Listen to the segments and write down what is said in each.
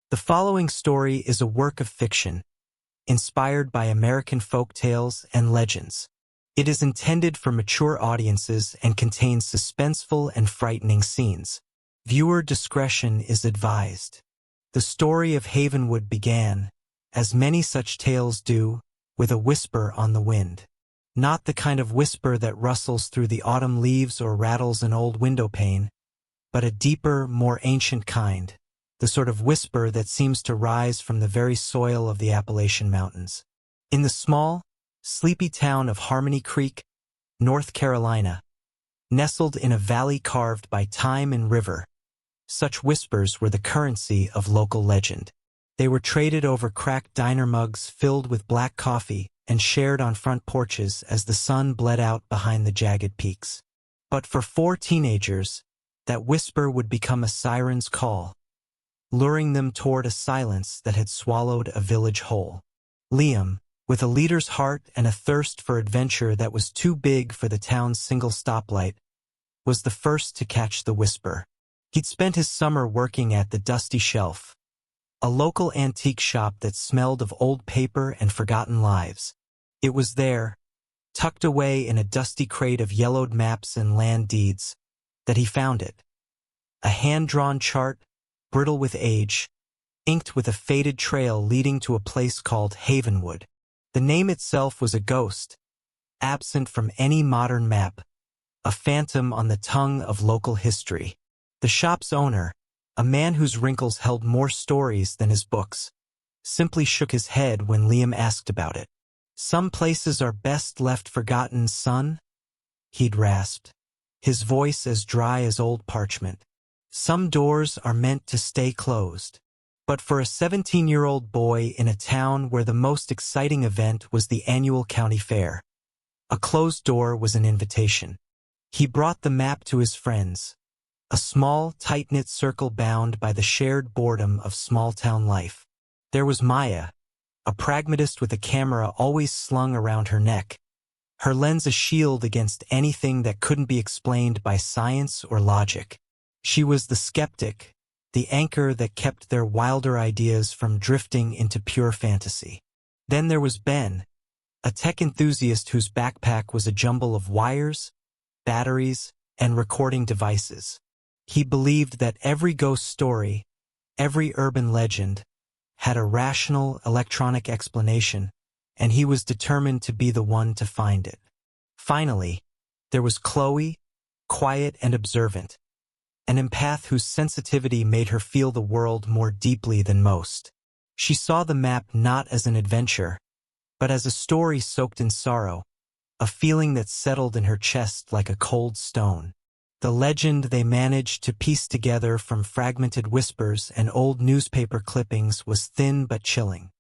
The following story is a work of fiction, inspired by American folk tales and legends. It is intended for mature audiences and contains suspenseful and frightening scenes. Viewer discretion is advised. The story of Havenwood began, as many such tales do, with a whisper on the wind. Not the kind of whisper that rustles through the autumn leaves or rattles an old window pane, but a deeper, more ancient kind, the sort of whisper that seems to rise from the very soil of the Appalachian Mountains. In the small, sleepy town of Harmony Creek, North Carolina, nestled in a valley carved by time and river, such whispers were the currency of local legend. They were traded over cracked diner mugs filled with black coffee and shared on front porches as the sun bled out behind the jagged peaks. But for 4 teenagers, that whisper would become a siren's call, luring them toward a silence that had swallowed a village whole. Liam, with a leader's heart and a thirst for adventure that was too big for the town's single stoplight, was the first to catch the whisper. He'd spent his summer working at the Dusty Shelf, a local antique shop that smelled of old paper and forgotten lives. It was there, tucked away in a dusty crate of yellowed maps and land deeds, that he found it. A hand-drawn chart, brittle with age, inked with a faded trail leading to a place called Havenwood. The name itself was a ghost, absent from any modern map, a phantom on the tongue of local history. The shop's owner, a man whose wrinkles held more stories than his books, simply shook his head when Liam asked about it. "Some places are best left forgotten, son," he'd rasped, his voice as dry as old parchment. "Some doors are meant to stay closed." But for a 17-year-old boy in a town where the most exciting event was the annual county fair, a closed door was an invitation. He brought the map to his friends, a small, tight-knit circle bound by the shared boredom of small-town life. There was Maya, a pragmatist with a camera always slung around her neck, her lens a shield against anything that couldn't be explained by science or logic. She was the skeptic, the anchor that kept their wilder ideas from drifting into pure fantasy. Then there was Ben, a tech enthusiast whose backpack was a jumble of wires, batteries, and recording devices. He believed that every ghost story, every urban legend, had a rational electronic explanation, and he was determined to be the one to find it. Finally, there was Chloe, quiet and observant, an empath whose sensitivity made her feel the world more deeply than most. She saw the map not as an adventure, but as a story soaked in sorrow, a feeling that settled in her chest like a cold stone. The legend they managed to piece together from fragmented whispers and old newspaper clippings was thin but chilling.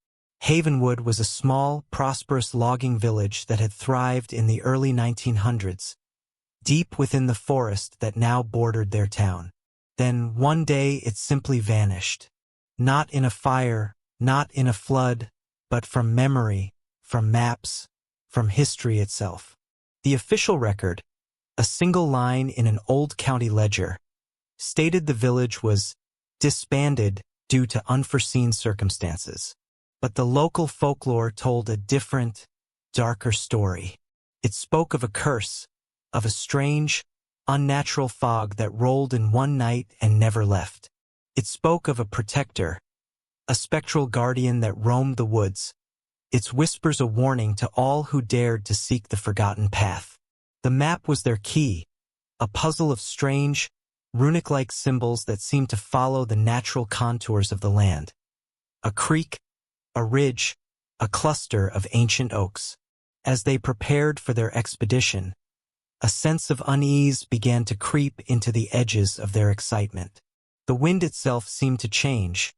Havenwood was a small, prosperous logging village that had thrived in the early 1900s, deep within the forest that now bordered their town. Then, one day, it simply vanished. Not in a fire, not in a flood, but from memory, from maps, from history itself. The official record, a single line in an old county ledger, stated the village was disbanded due to unforeseen circumstances. But the local folklore told a different, darker story. It spoke of a curse, of a strange, unnatural fog that rolled in one night and never left. It spoke of a protector, a spectral guardian that roamed the woods, its whispers a warning to all who dared to seek the forgotten path. The map was their key, a puzzle of strange, runic-like symbols that seemed to follow the natural contours of the land. A creek, a ridge, a cluster of ancient oaks. As they prepared for their expedition, a sense of unease began to creep into the edges of their excitement. The wind itself seemed to change,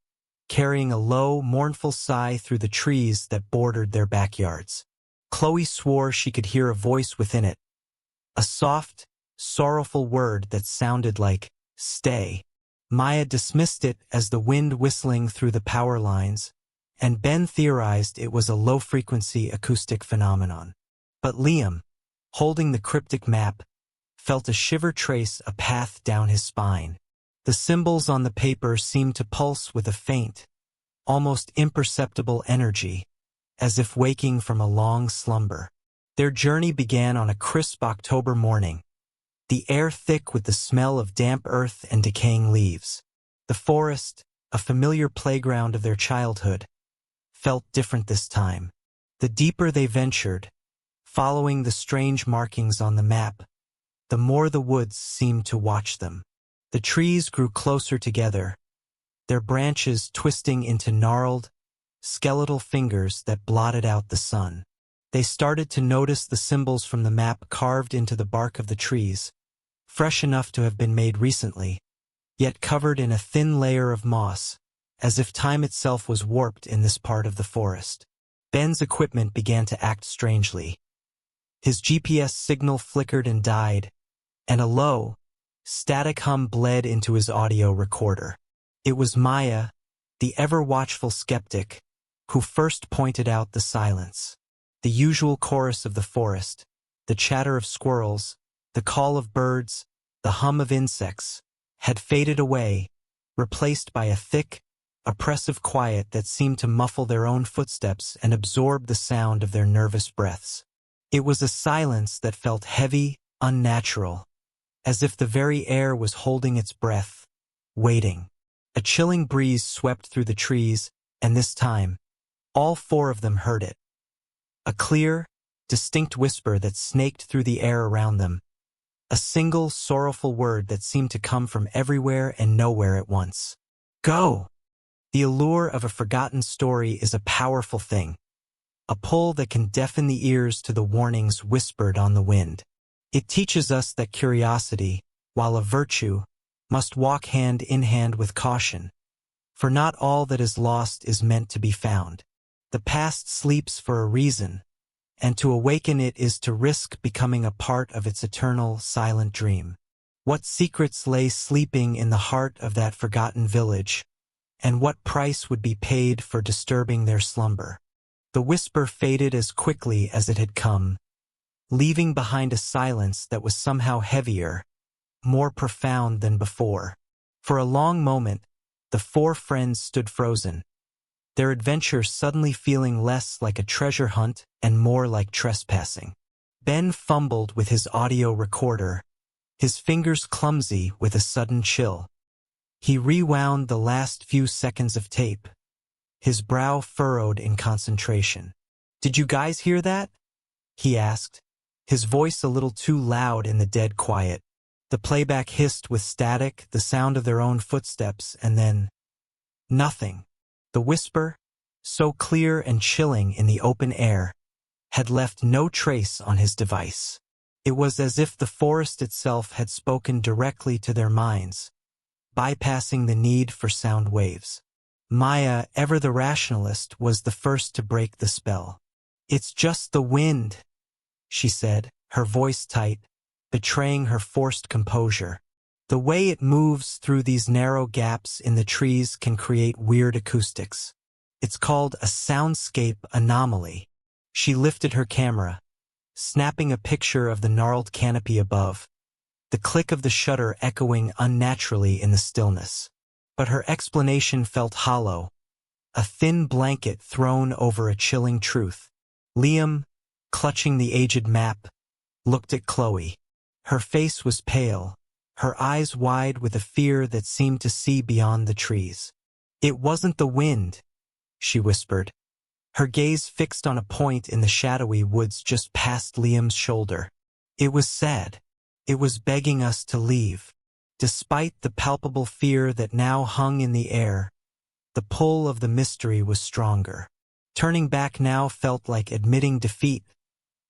carrying a low, mournful sigh through the trees that bordered their backyards. Chloe swore she could hear a voice within it, a soft, sorrowful word that sounded like, "Stay." Maya dismissed it as the wind whistling through the power lines, and Ben theorized it was a low-frequency acoustic phenomenon. But Liam, holding the cryptic map, felt a shiver trace a path down his spine. The symbols on the paper seemed to pulse with a faint, almost imperceptible energy, as if waking from a long slumber. Their journey began on a crisp October morning, the air thick with the smell of damp earth and decaying leaves. The forest, a familiar playground of their childhood, felt different this time. The deeper they ventured, following the strange markings on the map, the more the woods seemed to watch them. The trees grew closer together, their branches twisting into gnarled, skeletal fingers that blotted out the sun. They started to notice the symbols from the map carved into the bark of the trees, fresh enough to have been made recently, yet covered in a thin layer of moss, as if time itself was warped in this part of the forest. Ben's equipment began to act strangely. His GPS signal flickered and died, and a low, static hum bled into his audio recorder. It was Maya, the ever-watchful skeptic, who first pointed out the silence. The usual chorus of the forest, the chatter of squirrels, the call of birds, the hum of insects, had faded away, replaced by a thick, oppressive quiet that seemed to muffle their own footsteps and absorb the sound of their nervous breaths. It was a silence that felt heavy, unnatural, as if the very air was holding its breath, waiting. A chilling breeze swept through the trees, and this time, all four of them heard it. A clear, distinct whisper that snaked through the air around them. A single, sorrowful word that seemed to come from everywhere and nowhere at once. Go! The allure of a forgotten story is a powerful thing, a pull that can deafen the ears to the warnings whispered on the wind. It teaches us that curiosity, while a virtue, must walk hand in hand with caution, for not all that is lost is meant to be found. The past sleeps for a reason, and to awaken it is to risk becoming a part of its eternal, silent dream. What secrets lay sleeping in the heart of that forgotten village, and what price would be paid for disturbing their slumber? The whisper faded as quickly as it had come, leaving behind a silence that was somehow heavier, more profound than before. For a long moment, the four friends stood frozen, their adventure suddenly feeling less like a treasure hunt and more like trespassing. Ben fumbled with his audio recorder, his fingers clumsy with a sudden chill. He rewound the last few seconds of tape, his brow furrowed in concentration. "Did you guys hear that?" he asked, his voice a little too loud in the dead quiet. The playback hissed with static, the sound of their own footsteps, and then nothing. The whisper, so clear and chilling in the open air, had left no trace on his device. It was as if the forest itself had spoken directly to their minds, bypassing the need for sound waves. Maya, ever the rationalist, was the first to break the spell. "It's just the wind," she said, her voice tight, betraying her forced composure. "The way it moves through these narrow gaps in the trees can create weird acoustics. It's called a soundscape anomaly." She lifted her camera, snapping a picture of the gnarled canopy above, the click of the shutter echoing unnaturally in the stillness. But her explanation felt hollow, a thin blanket thrown over a chilling truth. Liam, clutching the aged map, looked at Chloe. Her face was pale, her eyes wide with a fear that seemed to see beyond the trees. "It wasn't the wind," she whispered, her gaze fixed on a point in the shadowy woods just past Liam's shoulder. "It was sad. It was begging us to leave." Despite the palpable fear that now hung in the air, the pull of the mystery was stronger. Turning back now felt like admitting defeat,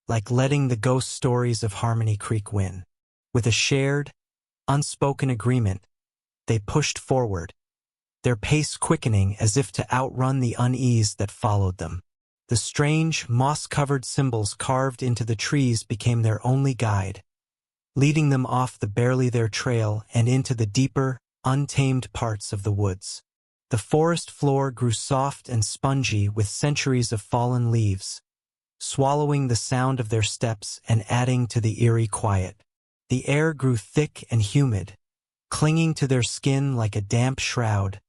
like letting the ghost stories of Harmony Creek win. With a shared, unspoken agreement, they pushed forward, their pace quickening as if to outrun the unease that followed them. The strange, moss-covered symbols carved into the trees became their only guide, leading them off the barely their trail and into the deeper, untamed parts of the woods. The forest floor grew soft and spongy with centuries of fallen leaves, swallowing the sound of their steps and adding to the eerie quiet. The air grew thick and humid, clinging to their skin like a damp shroud,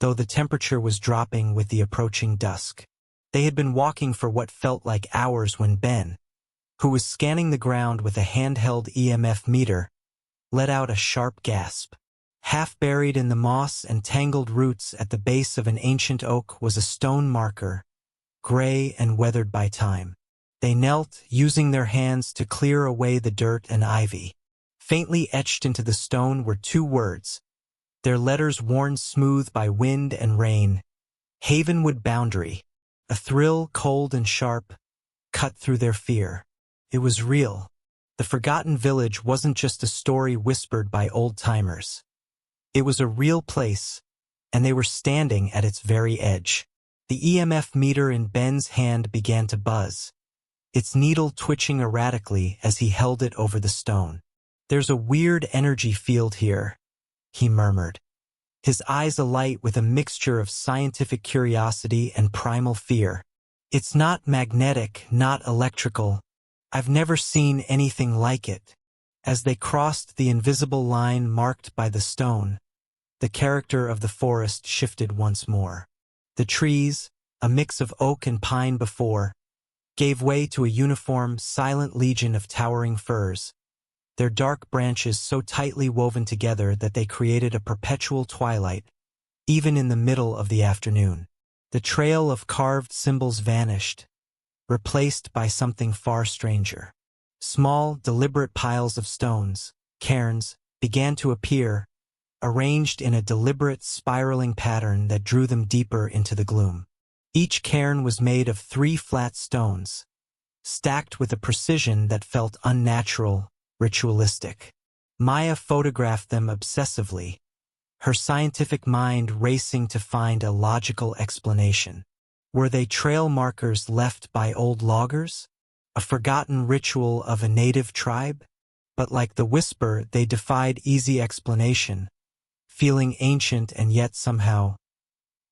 though the temperature was dropping with the approaching dusk. They had been walking for what felt like hours when Ben, who was scanning the ground with a handheld EMF meter, let out a sharp gasp. Half buried in the moss and tangled roots at the base of an ancient oak was a stone marker, gray and weathered by time. They knelt, using their hands to clear away the dirt and ivy. Faintly etched into the stone were two words, their letters worn smooth by wind and rain. Havenwood Boundary. A thrill, cold and sharp, cut through their fear. It was real. The forgotten village wasn't just a story whispered by old-timers. It was a real place, and they were standing at its very edge. The EMF meter in Ben's hand began to buzz, its needle twitching erratically as he held it over the stone. "There's a weird energy field here," he murmured, his eyes alight with a mixture of scientific curiosity and primal fear. "It's not magnetic, not electrical. I've never seen anything like it." As they crossed the invisible line marked by the stone, the character of the forest shifted once more. The trees, a mix of oak and pine before, gave way to a uniform, silent legion of towering firs, their dark branches so tightly woven together that they created a perpetual twilight, even in the middle of the afternoon. The trail of carved symbols vanished, replaced by something far stranger. Small, deliberate piles of stones, cairns, began to appear, arranged in a deliberate spiraling pattern that drew them deeper into the gloom. Each cairn was made of 3 flat stones, stacked with a precision that felt unnatural, ritualistic. Maya photographed them obsessively, her scientific mind racing to find a logical explanation. Were they trail markers left by old loggers? A forgotten ritual of a native tribe? But like the whisper, they defied easy explanation, feeling ancient and yet somehow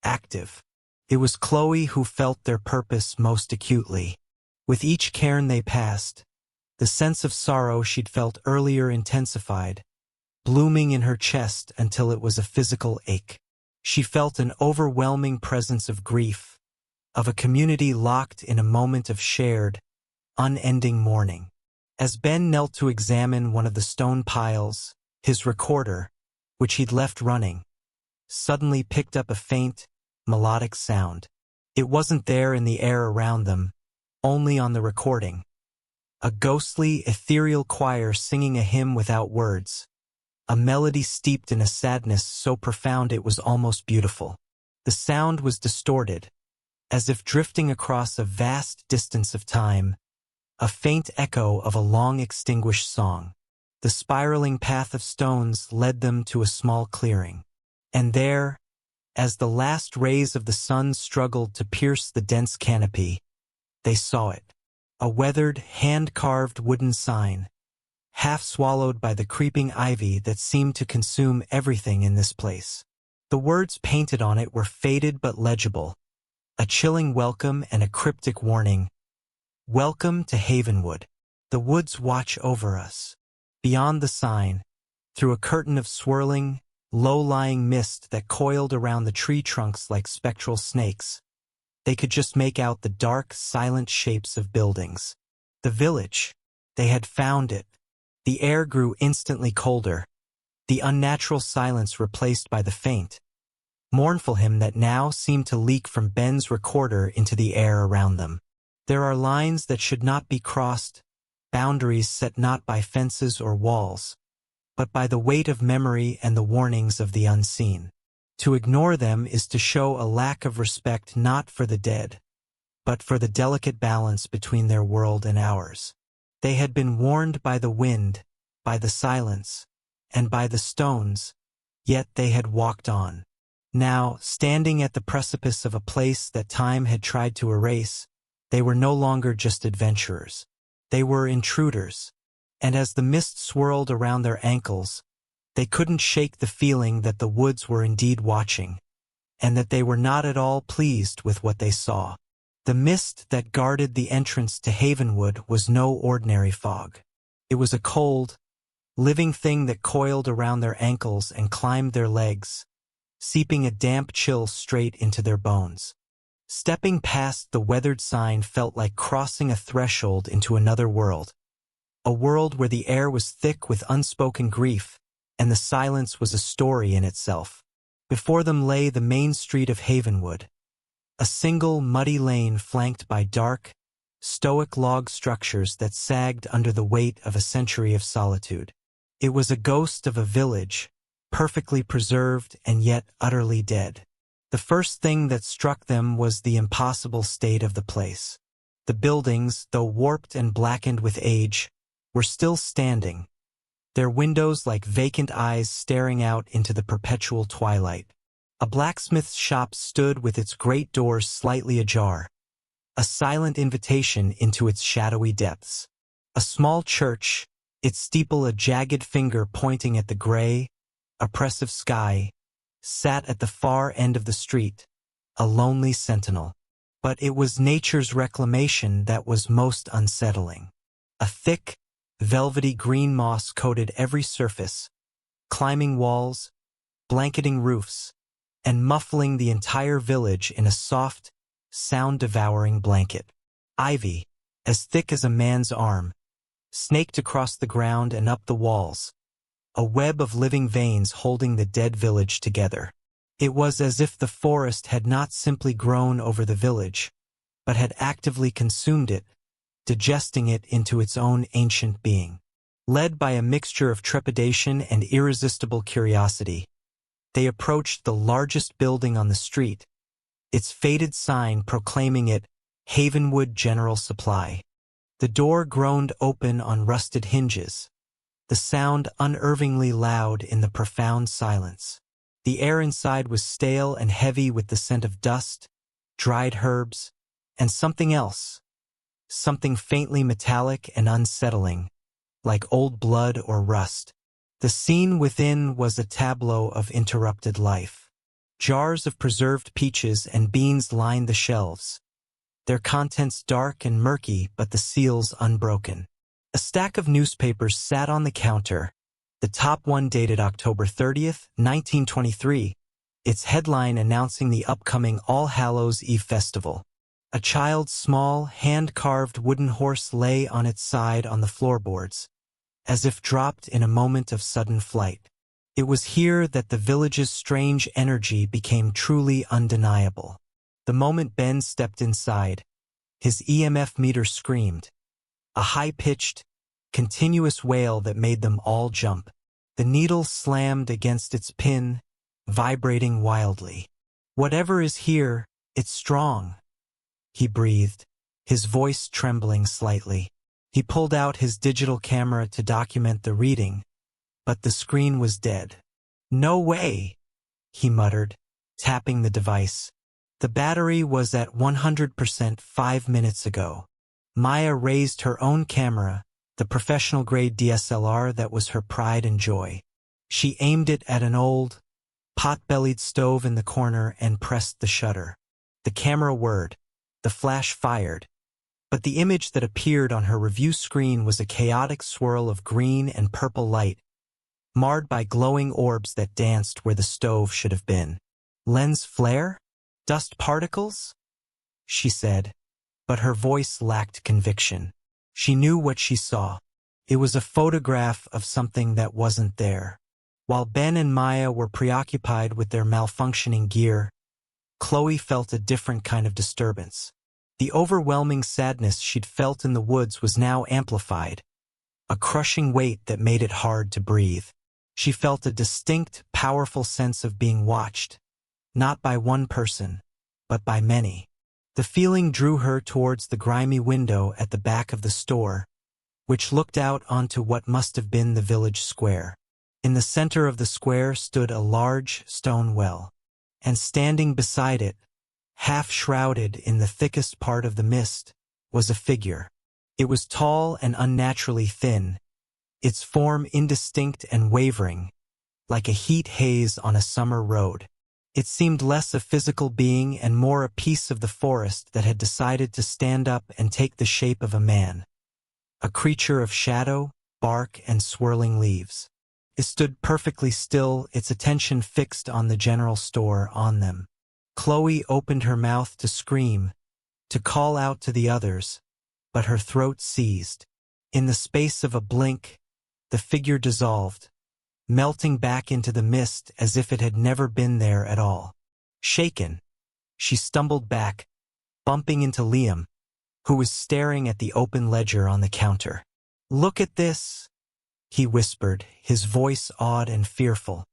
active. It was Chloe who felt their purpose most acutely. With each cairn they passed, the sense of sorrow she'd felt earlier intensified, blooming in her chest until it was a physical ache. She felt an overwhelming presence of grief, of a community locked in a moment of shared, unending mourning. As Ben knelt to examine one of the stone piles, his recorder, which he'd left running, suddenly picked up a faint, melodic sound. It wasn't there in the air around them, only on the recording. A ghostly, ethereal choir singing a hymn without words, a melody steeped in a sadness so profound it was almost beautiful. The sound was distorted, as if drifting across a vast distance of time, a faint echo of a long-extinguished song. The spiraling path of stones led them to a small clearing. And there, as the last rays of the sun struggled to pierce the dense canopy, they saw it. A weathered, hand-carved wooden sign, half swallowed by the creeping ivy that seemed to consume everything in this place. The words painted on it were faded but legible, a chilling welcome and a cryptic warning. "Welcome to Havenwood. The woods watch over us." Beyond the sign, through a curtain of swirling, low-lying mist that coiled around the tree trunks like spectral snakes, they could just make out the dark, silent shapes of buildings. The village. They had found it. The air grew instantly colder, the unnatural silence replaced by the faint, mournful hymn that now seemed to leak from Ben's recorder into the air around them. There are lines that should not be crossed, boundaries set not by fences or walls, but by the weight of memory and the warnings of the unseen. To ignore them is to show a lack of respect not for the dead, but for the delicate balance between their world and ours. They had been warned by the wind, by the silence, and by the stones, yet they had walked on. Now, standing at the precipice of a place that time had tried to erase, they were no longer just adventurers. They were intruders, and as the mist swirled around their ankles, they couldn't shake the feeling that the woods were indeed watching, and that they were not at all pleased with what they saw. The mist that guarded the entrance to Havenwood was no ordinary fog. It was a cold, living thing that coiled around their ankles and climbed their legs, seeping a damp chill straight into their bones. Stepping past the weathered sign felt like crossing a threshold into another world. A world where the air was thick with unspoken grief, and the silence was a story in itself. Before them lay the main street of Havenwood, a single muddy lane flanked by dark, stoic log structures that sagged under the weight of a century of solitude. It was a ghost of a village, perfectly preserved and yet utterly dead. The first thing that struck them was the impossible state of the place. The buildings, though warped and blackened with age, were still standing, their windows like vacant eyes staring out into the perpetual twilight. A blacksmith's shop stood with its great doors slightly ajar, a silent invitation into its shadowy depths. A small church, its steeple a jagged finger pointing at the gray, oppressive sky, sat at the far end of the street, a lonely sentinel. But it was nature's reclamation that was most unsettling. A thick, velvety green moss coated every surface, climbing walls, blanketing roofs, and muffling the entire village in a soft, sound-devouring blanket. Ivy, as thick as a man's arm, snaked across the ground and up the walls, a web of living veins holding the dead village together. It was as if the forest had not simply grown over the village, but had actively consumed it, digesting it into its own ancient being. Led by a mixture of trepidation and irresistible curiosity, they approached the largest building on the street, its faded sign proclaiming it Havenwood General Supply. The door groaned open on rusted hinges, the sound unnervingly loud in the profound silence. The air inside was stale and heavy with the scent of dust, dried herbs, and something else, something faintly metallic and unsettling, like old blood or rust. The scene within was a tableau of interrupted life. Jars of preserved peaches and beans lined the shelves, their contents dark and murky but the seals unbroken. A stack of newspapers sat on the counter, the top one dated October 30th, 1923, its headline announcing the upcoming All Hallows Eve festival. A child's small, hand-carved wooden horse lay on its side on the floorboards, as if dropped in a moment of sudden flight. It was here that the village's strange energy became truly undeniable. The moment Ben stepped inside, his EMF meter screamed, a high-pitched, continuous wail that made them all jump. The needle slammed against its pin, vibrating wildly. "Whatever is here, it's strong," he breathed, his voice trembling slightly. He pulled out his digital camera to document the reading, but the screen was dead. "No way," he muttered, tapping the device. The battery was at 100% 5 minutes ago. Maya raised her own camera, the professional-grade DSLR that was her pride and joy. She aimed it at an old, pot-bellied stove in the corner and pressed the shutter. The camera whirred, the flash fired, but the image that appeared on her review screen was a chaotic swirl of green and purple light, marred by glowing orbs that danced where the stove should have been. "Lens flare? Dust particles?" she said, but her voice lacked conviction. She knew what she saw. It was a photograph of something that wasn't there. While Ben and Maya were preoccupied with their malfunctioning gear, Chloe felt a different kind of disturbance. The overwhelming sadness she'd felt in the woods was now amplified, a crushing weight that made it hard to breathe. She felt a distinct, powerful sense of being watched, not by one person, but by many. The feeling drew her towards the grimy window at the back of the store, which looked out onto what must have been the village square. In the center of the square stood a large stone well, and standing beside it, half shrouded in the thickest part of the mist, was a figure. It was tall and unnaturally thin, its form indistinct and wavering, like a heat haze on a summer road. It seemed less a physical being and more a piece of the forest that had decided to stand up and take the shape of a man, a creature of shadow, bark, and swirling leaves. It stood perfectly still, its attention fixed on the general store on them. Chloe opened her mouth to scream, to call out to the others, but her throat seized. In the space of a blink, the figure dissolved, melting back into the mist as if it had never been there at all. Shaken, she stumbled back, bumping into Liam, who was staring at the open ledger on the counter. "Look at this," he whispered, his voice awed and fearful.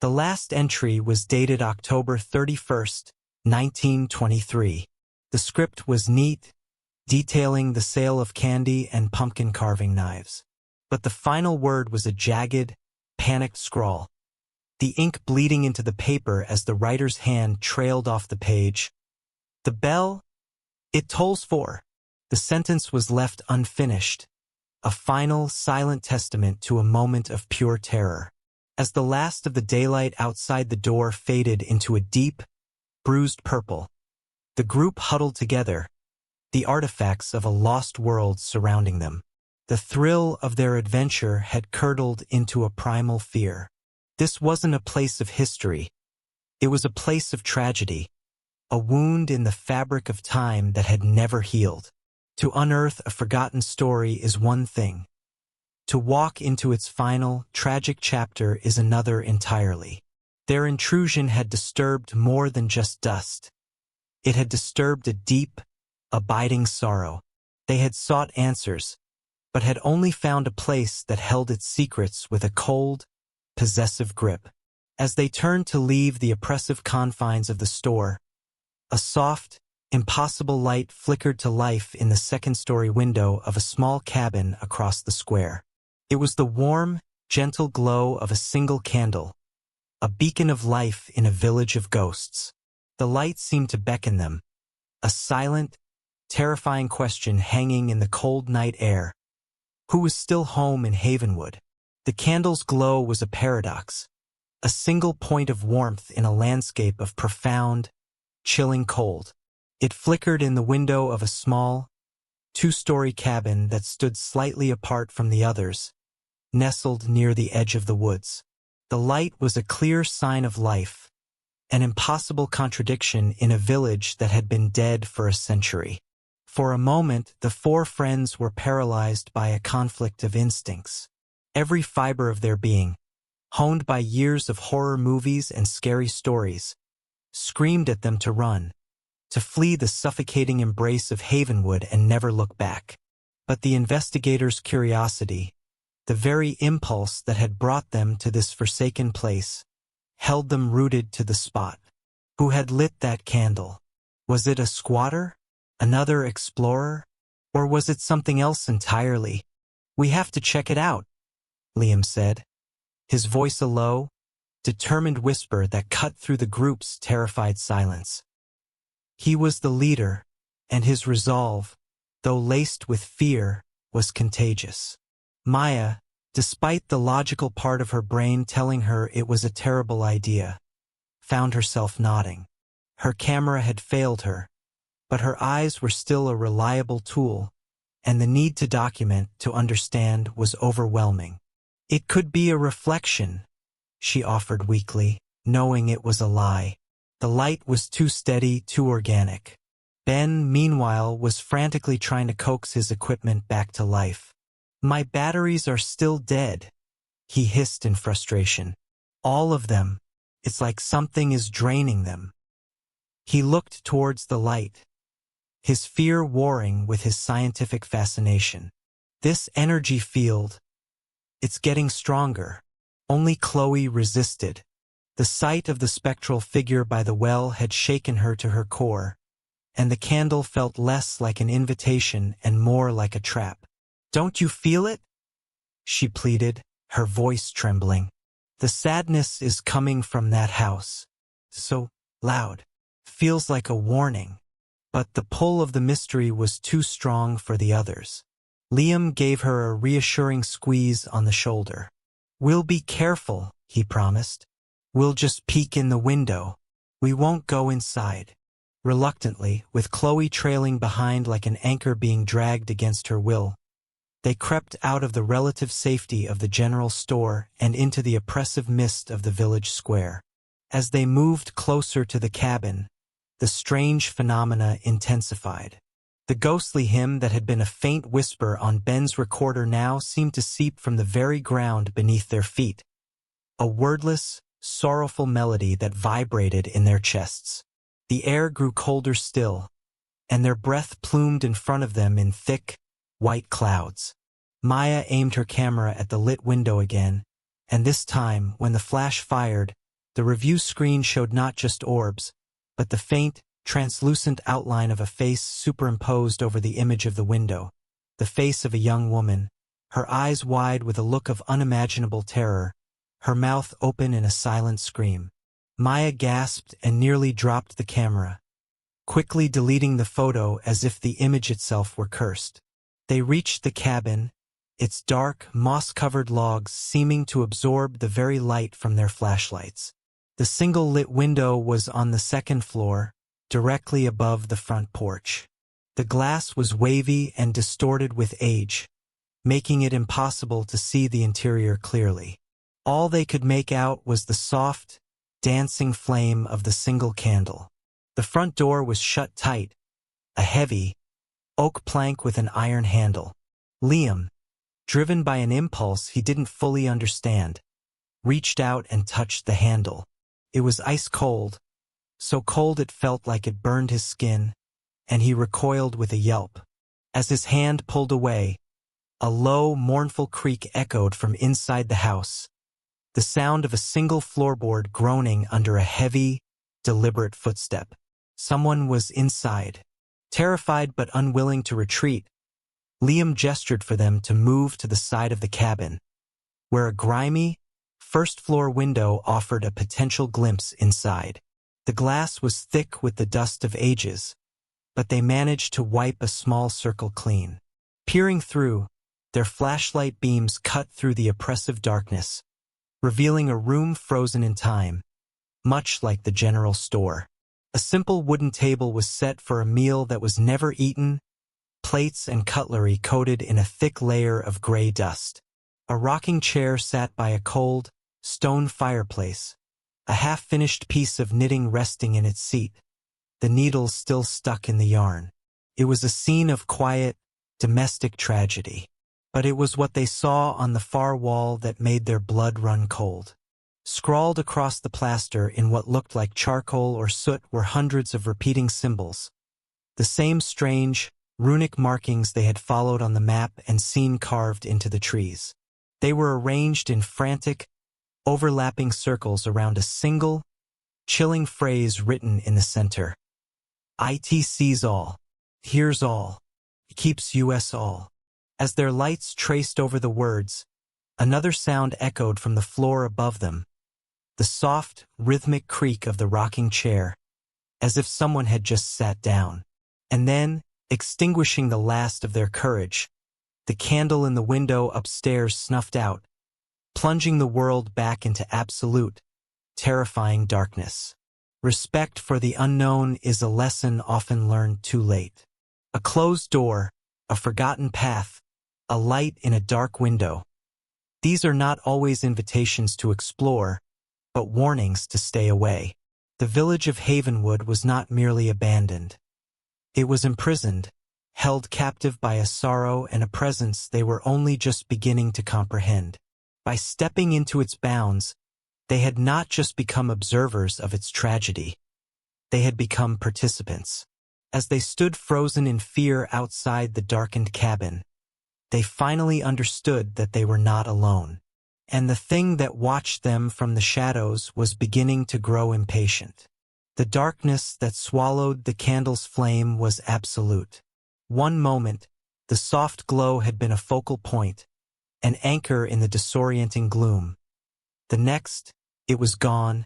The last entry was dated October 31st, 1923. The script was neat, detailing the sale of candy and pumpkin carving knives. But the final word was a jagged, panicked scrawl, the ink bleeding into the paper as the writer's hand trailed off the page. "The bell, it tolls for." The sentence was left unfinished, a final, silent testament to a moment of pure terror. As the last of the daylight outside the door faded into a deep, bruised purple, the group huddled together, the artifacts of a lost world surrounding them. The thrill of their adventure had curdled into a primal fear. This wasn't a place of history. It was a place of tragedy, a wound in the fabric of time that had never healed. To unearth a forgotten story is one thing. To walk into its final, tragic chapter is another entirely. Their intrusion had disturbed more than just dust. It had disturbed a deep, abiding sorrow. They had sought answers, but had only found a place that held its secrets with a cold, possessive grip. As they turned to leave the oppressive confines of the store, a soft, impossible light flickered to life in the second-story window of a small cabin across the square. It was the warm, gentle glow of a single candle, a beacon of life in a village of ghosts. The light seemed to beckon them, a silent, terrifying question hanging in the cold night air. Who was still home in Havenwood? The candle's glow was a paradox, a single point of warmth in a landscape of profound, chilling cold. It flickered in the window of a small, two-story cabin that stood slightly apart from the others, nestled near the edge of the woods. The light was a clear sign of life, an impossible contradiction in a village that had been dead for a century. For a moment, the four friends were paralyzed by a conflict of instincts. Every fiber of their being, honed by years of horror movies and scary stories, screamed at them to run, to flee the suffocating embrace of Havenwood and never look back. But the investigators' curiosity, the very impulse that had brought them to this forsaken place, held them rooted to the spot. Who had lit that candle? Was it a squatter? Another explorer? Or was it something else entirely? "We have to check it out," Liam said, his voice a low, determined whisper that cut through the group's terrified silence. He was the leader, and his resolve, though laced with fear, was contagious. Maya, despite the logical part of her brain telling her it was a terrible idea, found herself nodding. Her camera had failed her, but her eyes were still a reliable tool, and the need to document, to understand, was overwhelming. "It could be a reflection," she offered weakly, knowing it was a lie. The light was too steady, too organic. Ben, meanwhile, was frantically trying to coax his equipment back to life. "My batteries are still dead," he hissed in frustration. "All of them. It's like something is draining them." He looked towards the light, his fear warring with his scientific fascination. "This energy field, it's getting stronger." Only Chloe resisted. The sight of the spectral figure by the well had shaken her to her core, and the candle felt less like an invitation and more like a trap. "Don't you feel it?" she pleaded, her voice trembling. "The sadness is coming from that house. So loud. Feels like a warning." But the pull of the mystery was too strong for the others. Liam gave her a reassuring squeeze on the shoulder. "We'll be careful," he promised. "We'll just peek in the window. We won't go inside." Reluctantly, with Chloe trailing behind like an anchor being dragged against her will, They crept out of the relative safety of the general store and into the oppressive mist of the village square. As they moved closer to the cabin, the strange phenomena intensified. The ghostly hymn that had been a faint whisper on Ben's recorder now seemed to seep from the very ground beneath their feet, a wordless, sorrowful melody that vibrated in their chests. The air grew colder still, and their breath plumed in front of them in thick, white clouds. Maya aimed her camera at the lit window again, and this time, when the flash fired, the review screen showed not just orbs, but the faint, translucent outline of a face superimposed over the image of the window, the face of a young woman, her eyes wide with a look of unimaginable terror, her mouth open in a silent scream. Maya gasped and nearly dropped the camera, quickly deleting the photo as if the image itself were cursed. They reached the cabin, its dark, moss-covered logs seeming to absorb the very light from their flashlights. The single lit window was on the second floor, directly above the front porch. The glass was wavy and distorted with age, making it impossible to see the interior clearly. All they could make out was the soft, dancing flame of the single candle. The front door was shut tight, a heavy, oak plank with an iron handle. Liam, driven by an impulse he didn't fully understand, reached out and touched the handle. It was ice cold, so cold it felt like it burned his skin, and he recoiled with a yelp. As his hand pulled away, a low, mournful creak echoed from inside the house, the sound of a single floorboard groaning under a heavy, deliberate footstep. Someone was inside. Terrified but unwilling to retreat, Liam gestured for them to move to the side of the cabin, where a grimy, first-floor window offered a potential glimpse inside. The glass was thick with the dust of ages, but they managed to wipe a small circle clean. Peering through, their flashlight beams cut through the oppressive darkness, revealing a room frozen in time, much like the general store. A simple wooden table was set for a meal that was never eaten, plates and cutlery coated in a thick layer of gray dust. A rocking chair sat by a cold, stone fireplace, a half-finished piece of knitting resting in its seat, the needles still stuck in the yarn. It was a scene of quiet, domestic tragedy. But it was what they saw on the far wall that made their blood run cold. Scrawled across the plaster in what looked like charcoal or soot were hundreds of repeating symbols, the same strange, runic markings they had followed on the map and seen carved into the trees. They were arranged in frantic, overlapping circles around a single, chilling phrase written in the center. "It sees all, hears all, keeps us all." As their lights traced over the words, another sound echoed from the floor above them, the soft, rhythmic creak of the rocking chair, as if someone had just sat down. And then, extinguishing the last of their courage, the candle in the window upstairs snuffed out, plunging the world back into absolute, terrifying darkness. Respect for the unknown is a lesson often learned too late. A closed door, a forgotten path, a light in a dark window. These are not always invitations to explore, but warnings to stay away. The village of Havenwood was not merely abandoned. It was imprisoned, held captive by a sorrow and a presence they were only just beginning to comprehend. By stepping into its bounds, they had not just become observers of its tragedy. They had become participants. As they stood frozen in fear outside the darkened cabin, they finally understood that they were not alone. And the thing that watched them from the shadows was beginning to grow impatient. The darkness that swallowed the candle's flame was absolute. One moment, the soft glow had been a focal point, an anchor in the disorienting gloom. The next, it was gone,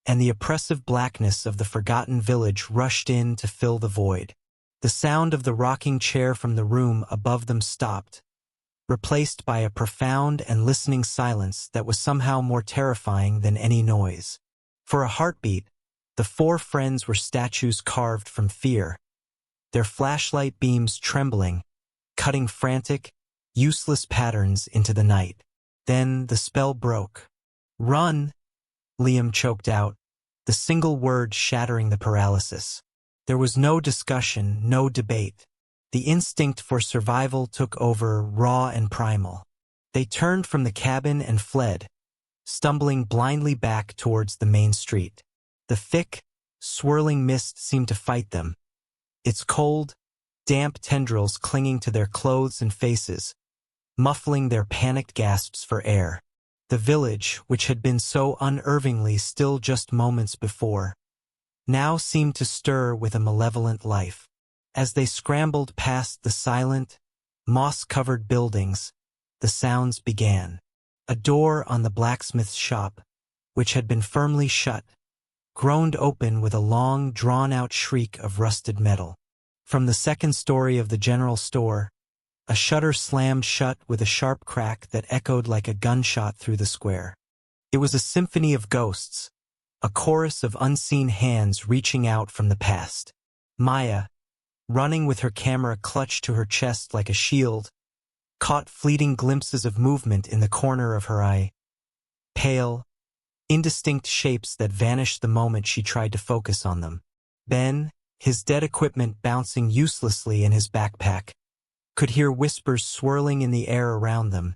and the oppressive blackness of the forgotten village rushed in to fill the void. The sound of the rocking chair from the room above them stopped, replaced by a profound and listening silence that was somehow more terrifying than any noise. For a heartbeat, the four friends were statues carved from fear, their flashlight beams trembling, cutting frantic, useless patterns into the night. Then the spell broke. "Run!" Liam choked out, the single word shattering the paralysis. There was no discussion, no debate. The instinct for survival took over, raw and primal. They turned from the cabin and fled, stumbling blindly back towards the main street. The thick, swirling mist seemed to fight them, its cold, damp tendrils clinging to their clothes and faces, muffling their panicked gasps for air. The village, which had been so unervingly still just moments before, now seemed to stir with a malevolent life. As they scrambled past the silent, moss-covered buildings, the sounds began. A door on the blacksmith's shop, which had been firmly shut, groaned open with a long, drawn-out shriek of rusted metal. From the second story of the general store, a shutter slammed shut with a sharp crack that echoed like a gunshot through the square. It was a symphony of ghosts, a chorus of unseen hands reaching out from the past. Maya, running with her camera clutched to her chest like a shield, caught fleeting glimpses of movement in the corner of her eye. Pale, indistinct shapes that vanished the moment she tried to focus on them. Ben, his dead equipment bouncing uselessly in his backpack, could hear whispers swirling in the air around them,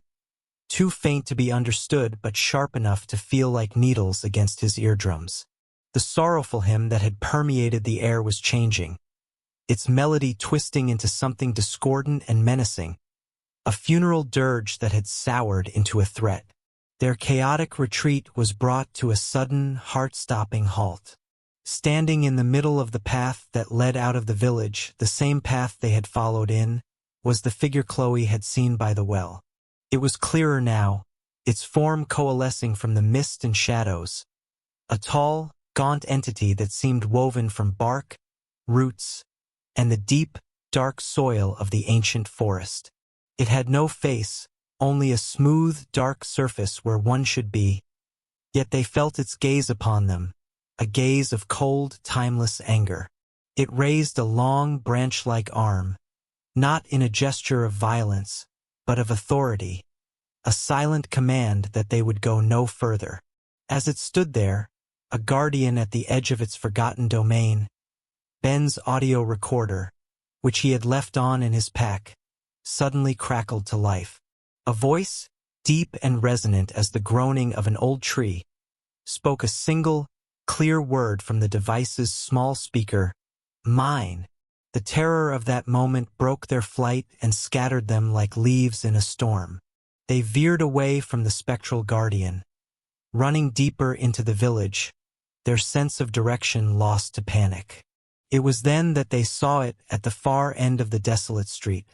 too faint to be understood but sharp enough to feel like needles against his eardrums. The sorrowful hymn that had permeated the air was changing, its melody twisting into something discordant and menacing, a funeral dirge that had soured into a threat. Their chaotic retreat was brought to a sudden, heart-stopping halt. Standing in the middle of the path that led out of the village, the same path they had followed in, was the figure Chloe had seen by the well. It was clearer now, its form coalescing from the mist and shadows. A tall, gaunt entity that seemed woven from bark, roots, and the deep, dark soil of the ancient forest. It had no face, only a smooth, dark surface where one should be, yet they felt its gaze upon them, a gaze of cold, timeless anger. It raised a long, branch-like arm, not in a gesture of violence, but of authority, a silent command that they would go no further. As it stood there, a guardian at the edge of its forgotten domain, Ben's audio recorder, which he had left on in his pack, suddenly crackled to life. A voice, deep and resonant as the groaning of an old tree, spoke a single, clear word from the device's small speaker: "Mine." The terror of that moment broke their flight and scattered them like leaves in a storm. They veered away from the spectral guardian, running deeper into the village, their sense of direction lost to panic. It was then that they saw it at the far end of the desolate street.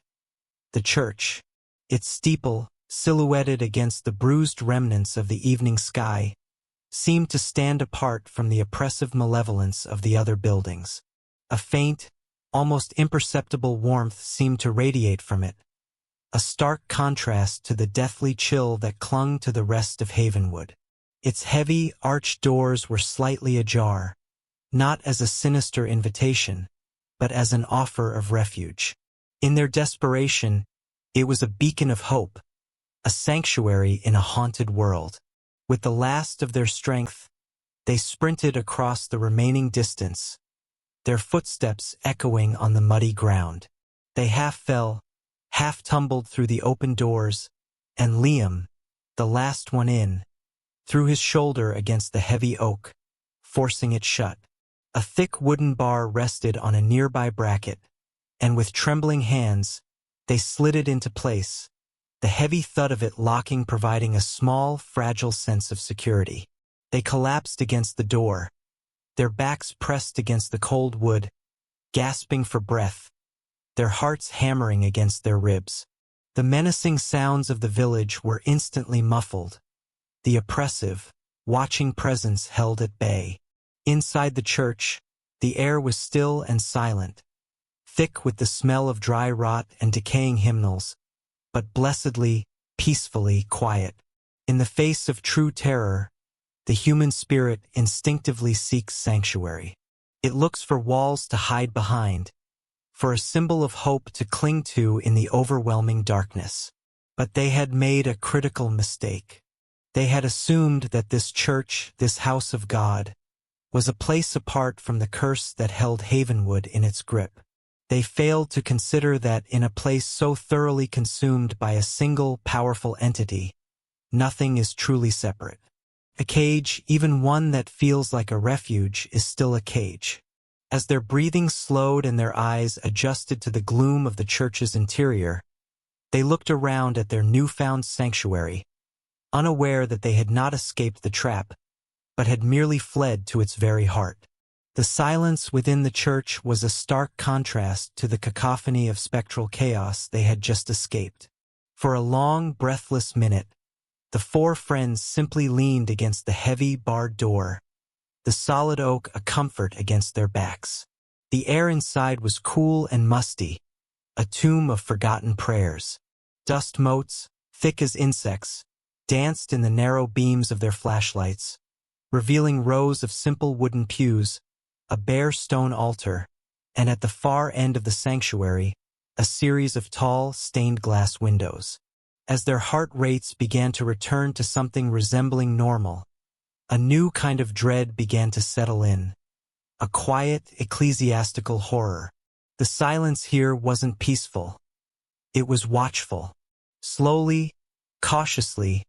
The church, its steeple, silhouetted against the bruised remnants of the evening sky, seemed to stand apart from the oppressive malevolence of the other buildings. A faint, almost imperceptible warmth seemed to radiate from it, a stark contrast to the deathly chill that clung to the rest of Havenwood. Its heavy, arched doors were slightly ajar, not as a sinister invitation, but as an offer of refuge. In their desperation, it was a beacon of hope, a sanctuary in a haunted world. With the last of their strength, they sprinted across the remaining distance, their footsteps echoing on the muddy ground. They half fell, half tumbled through the open doors, and Liam, the last one in, threw his shoulder against the heavy oak, forcing it shut. A thick wooden bar rested on a nearby bracket, and with trembling hands, they slid it into place, the heavy thud of it locking providing a small, fragile sense of security. They collapsed against the door, their backs pressed against the cold wood, gasping for breath, their hearts hammering against their ribs. The menacing sounds of the village were instantly muffled, the oppressive, watching presence held at bay. Inside the church, the air was still and silent, thick with the smell of dry rot and decaying hymnals, but blessedly, peacefully quiet. In the face of true terror, the human spirit instinctively seeks sanctuary. It looks for walls to hide behind, for a symbol of hope to cling to in the overwhelming darkness. But they had made a critical mistake. They had assumed that this church, this house of God, was a place apart from the curse that held Havenwood in its grip. They failed to consider that in a place so thoroughly consumed by a single powerful entity, nothing is truly separate. A cage, even one that feels like a refuge, is still a cage. As their breathing slowed and their eyes adjusted to the gloom of the church's interior, they looked around at their newfound sanctuary, unaware that they had not escaped the trap, but had merely fled to its very heart. The silence within the church was a stark contrast to the cacophony of spectral chaos they had just escaped. For a long, breathless minute, the four friends simply leaned against the heavy, barred door, the solid oak a comfort against their backs. The air inside was cool and musty, a tomb of forgotten prayers. Dust motes, thick as insects, danced in the narrow beams of their flashlights, revealing rows of simple wooden pews, a bare stone altar, and at the far end of the sanctuary, a series of tall, stained glass windows. As their heart rates began to return to something resembling normal, a new kind of dread began to settle in, a quiet, ecclesiastical horror. The silence here wasn't peaceful. It was watchful. Slowly, cautiously,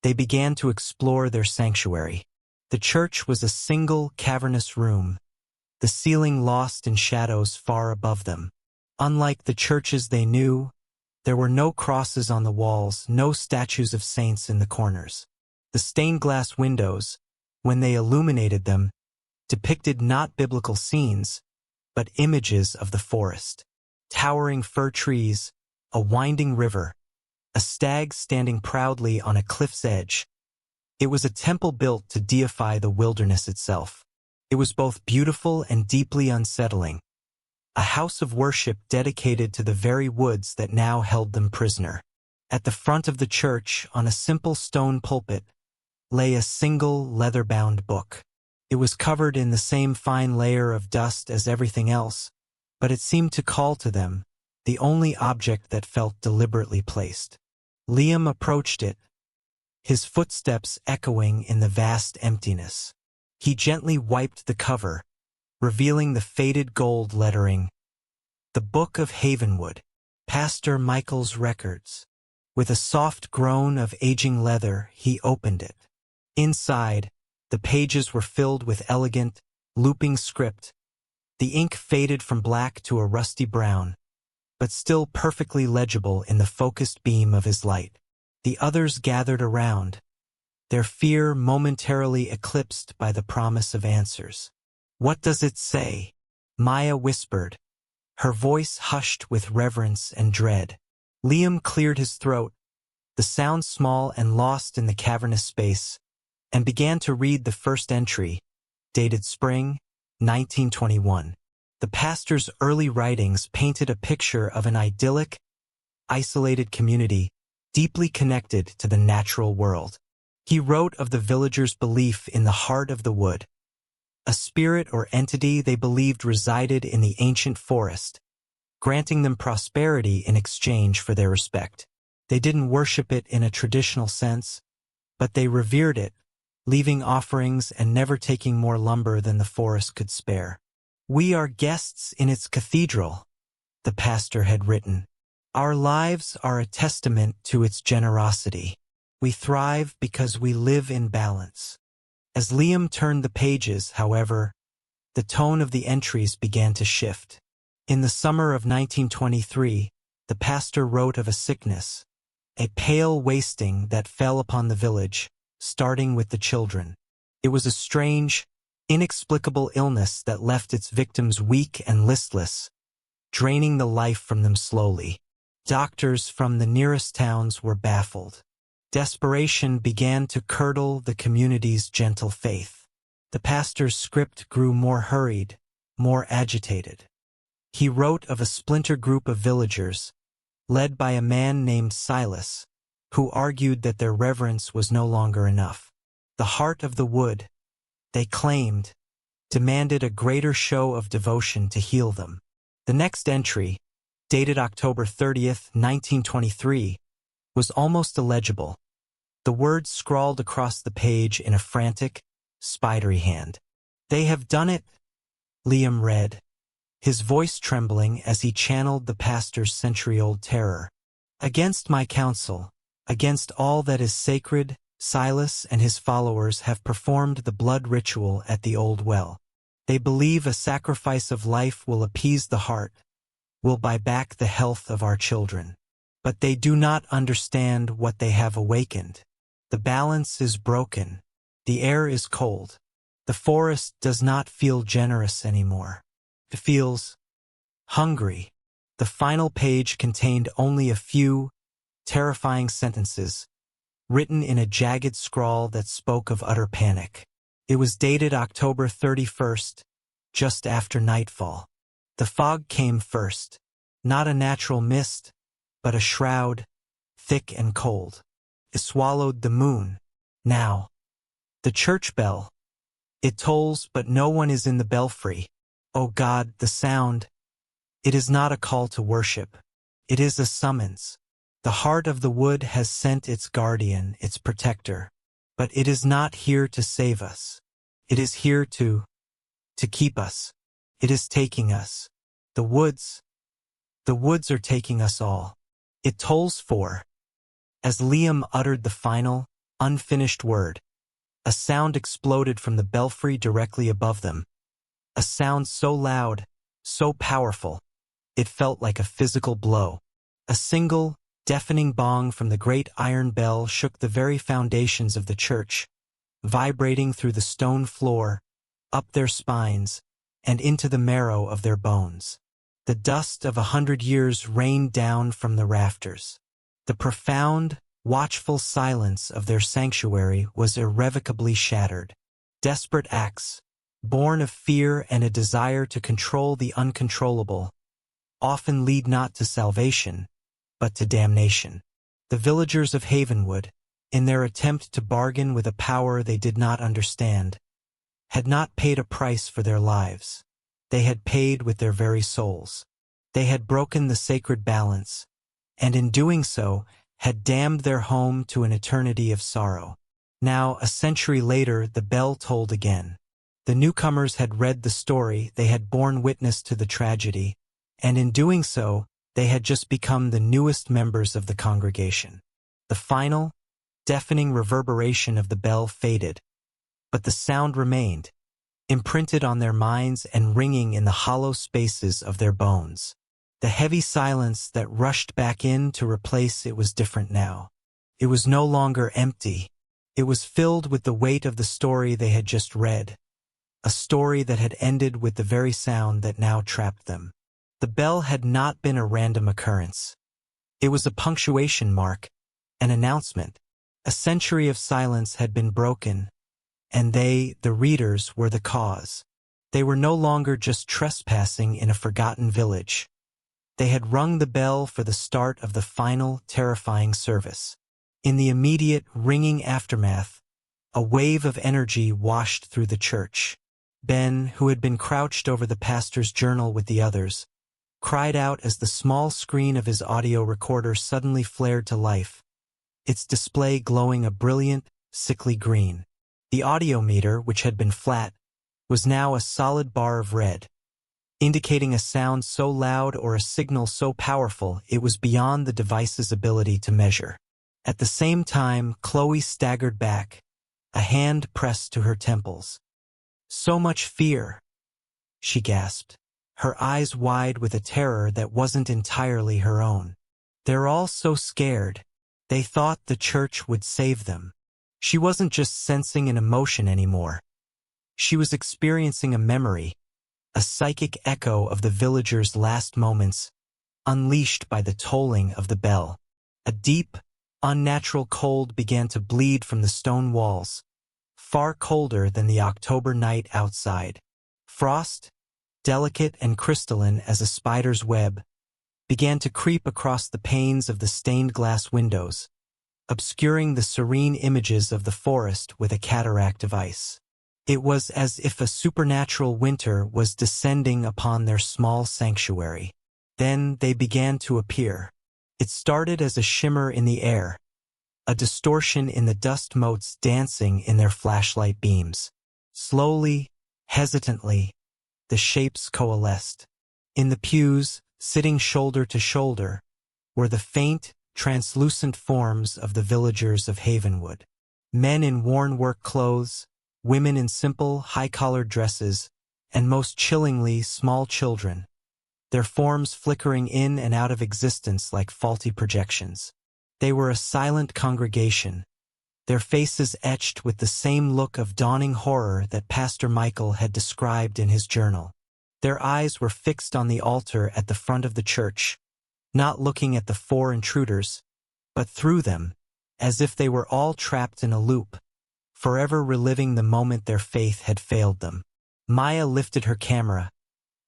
they began to explore their sanctuary. The church was a single, cavernous room, the ceiling lost in shadows far above them. Unlike the churches they knew, there were no crosses on the walls, no statues of saints in the corners. The stained glass windows, when they illuminated them, depicted not biblical scenes, but images of the forest. Towering fir trees, a winding river, a stag standing proudly on a cliff's edge. It was a temple built to deify the wilderness itself. It was both beautiful and deeply unsettling, a house of worship dedicated to the very woods that now held them prisoner. At the front of the church, on a simple stone pulpit, lay a single leather-bound book. It was covered in the same fine layer of dust as everything else, but it seemed to call to them, the only object that felt deliberately placed. Liam approached it, his footsteps echoing in the vast emptiness. He gently wiped the cover, revealing the faded gold lettering, "The Book of Havenwood, Pastor Michael's Records." With a soft groan of aging leather, he opened it. Inside, the pages were filled with elegant, looping script. The ink faded from black to a rusty brown, but still perfectly legible in the focused beam of his light. The others gathered around, their fear momentarily eclipsed by the promise of answers. "What does it say?" Maya whispered, her voice hushed with reverence and dread. Liam cleared his throat, the sound small and lost in the cavernous space, and began to read the first entry, dated spring, 1921. The pastor's early writings painted a picture of an idyllic, isolated community, deeply connected to the natural world. He wrote of the villagers' belief in the heart of the wood, a spirit or entity they believed resided in the ancient forest, granting them prosperity in exchange for their respect. They didn't worship it in a traditional sense, but they revered it, leaving offerings and never taking more lumber than the forest could spare. "We are guests in its cathedral," the pastor had written. "Our lives are a testament to its generosity. We thrive because we live in balance." As Liam turned the pages, however, the tone of the entries began to shift. In the summer of 1923, the pastor wrote of a sickness, a pale wasting that fell upon the village, starting with the children. It was a strange, inexplicable illness that left its victims weak and listless, draining the life from them slowly. Doctors from the nearest towns were baffled. Desperation began to curdle the community's gentle faith. The pastor's script grew more hurried, more agitated. He wrote of a splinter group of villagers, led by a man named Silas, who argued that their reverence was no longer enough. The heart of the wood, they claimed, demanded a greater show of devotion to heal them. The next entry, dated October 30th, 1923, was almost illegible. The words scrawled across the page in a frantic, spidery hand. "They have done it," Liam read, his voice trembling as he channeled the pastor's century-old terror. "Against my counsel, against all that is sacred, Silas and his followers have performed the blood ritual at the old well. They believe a sacrifice of life will appease the heart, will buy back the health of our children. But they do not understand what they have awakened. The balance is broken. The air is cold. The forest does not feel generous anymore. It feels hungry." The final page contained only a few terrifying sentences, written in a jagged scrawl that spoke of utter panic. It was dated October 31st, just after nightfall. The fog came first, not a natural mist, but a shroud, thick and cold. It swallowed the moon. Now, the church bell. It tolls, but no one is in the belfry. Oh God, the sound. It is not a call to worship. It is a summons. The heart of the wood has sent its guardian, its protector. But it is not here to save us. It is here to keep us. It is taking us. The woods are taking us all. It tolls for. As Liam uttered the final, unfinished word, a sound exploded from the belfry directly above them. A sound so loud, so powerful, it felt like a physical blow. A single, deafening bong from the great iron bell shook the very foundations of the church, vibrating through the stone floor, up their spines, and into the marrow of their bones. The dust of 100 years rained down from the rafters. The profound, watchful silence of their sanctuary was irrevocably shattered. Desperate acts, born of fear and a desire to control the uncontrollable, often lead not to salvation, but to damnation. The villagers of Havenwood, in their attempt to bargain with a power they did not understand, had not paid a price for their lives. They had paid with their very souls. They had broken the sacred balance, and in doing so, had damned their home to an eternity of sorrow. Now, a century later, the bell tolled again. The newcomers had read the story, they had borne witness to the tragedy, and in doing so, they had just become the newest members of the congregation. The final, deafening reverberation of the bell faded, but the sound remained, imprinted on their minds and ringing in the hollow spaces of their bones. The heavy silence that rushed back in to replace it was different now. It was no longer empty. It was filled with the weight of the story they had just read, a story that had ended with the very sound that now trapped them. The bell had not been a random occurrence. It was a punctuation mark, an announcement. A century of silence had been broken, and they, the readers, were the cause. They were no longer just trespassing in a forgotten village. They had rung the bell for the start of the final, terrifying service. In the immediate, ringing aftermath, a wave of energy washed through the church. Ben, who had been crouched over the pastor's journal with the others, cried out as the small screen of his audio recorder suddenly flared to life, its display glowing a brilliant, sickly green. The audio meter, which had been flat, was now a solid bar of red, indicating a sound so loud or a signal so powerful it was beyond the device's ability to measure. At the same time, Chloe staggered back, a hand pressed to her temples. "So much fear," she gasped, her eyes wide with a terror that wasn't entirely her own. "They're all so scared. They thought the church would save them." She wasn't just sensing an emotion anymore. She was experiencing a memory, a psychic echo of the villagers' last moments, unleashed by the tolling of the bell. A deep, unnatural cold began to bleed from the stone walls, far colder than the October night outside. Frost, delicate and crystalline as a spider's web, began to creep across the panes of the stained glass windows, obscuring the serene images of the forest with a cataract of ice. It was as if a supernatural winter was descending upon their small sanctuary. Then they began to appear. It started as a shimmer in the air, a distortion in the dust motes dancing in their flashlight beams. Slowly, hesitantly, the shapes coalesced. In the pews, sitting shoulder to shoulder, were the faint, translucent forms of the villagers of Havenwood. Men in worn work clothes, women in simple, high-collared dresses, and most chillingly, small children, their forms flickering in and out of existence like faulty projections. They were a silent congregation, their faces etched with the same look of dawning horror that Pastor Michael had described in his journal. Their eyes were fixed on the altar at the front of the church, not looking at the four intruders, but through them, as if they were all trapped in a loop, forever reliving the moment their faith had failed them. Maya lifted her camera,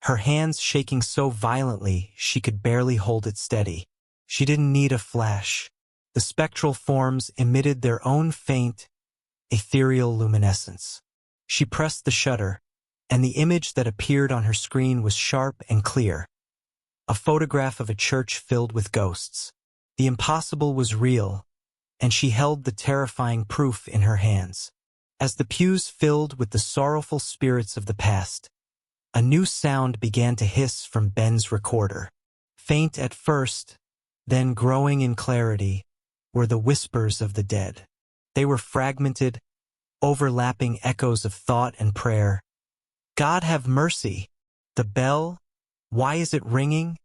her hands shaking so violently she could barely hold it steady. She didn't need a flash. The spectral forms emitted their own faint, ethereal luminescence. She pressed the shutter, and the image that appeared on her screen was sharp and clear. A photograph of a church filled with ghosts. The impossible was real, and she held the terrifying proof in her hands. As the pews filled with the sorrowful spirits of the past, a new sound began to hiss from Ben's recorder. Faint at first, then growing in clarity, were the whispers of the dead. They were fragmented, overlapping echoes of thought and prayer. God have mercy! The bell? Why is it ringing?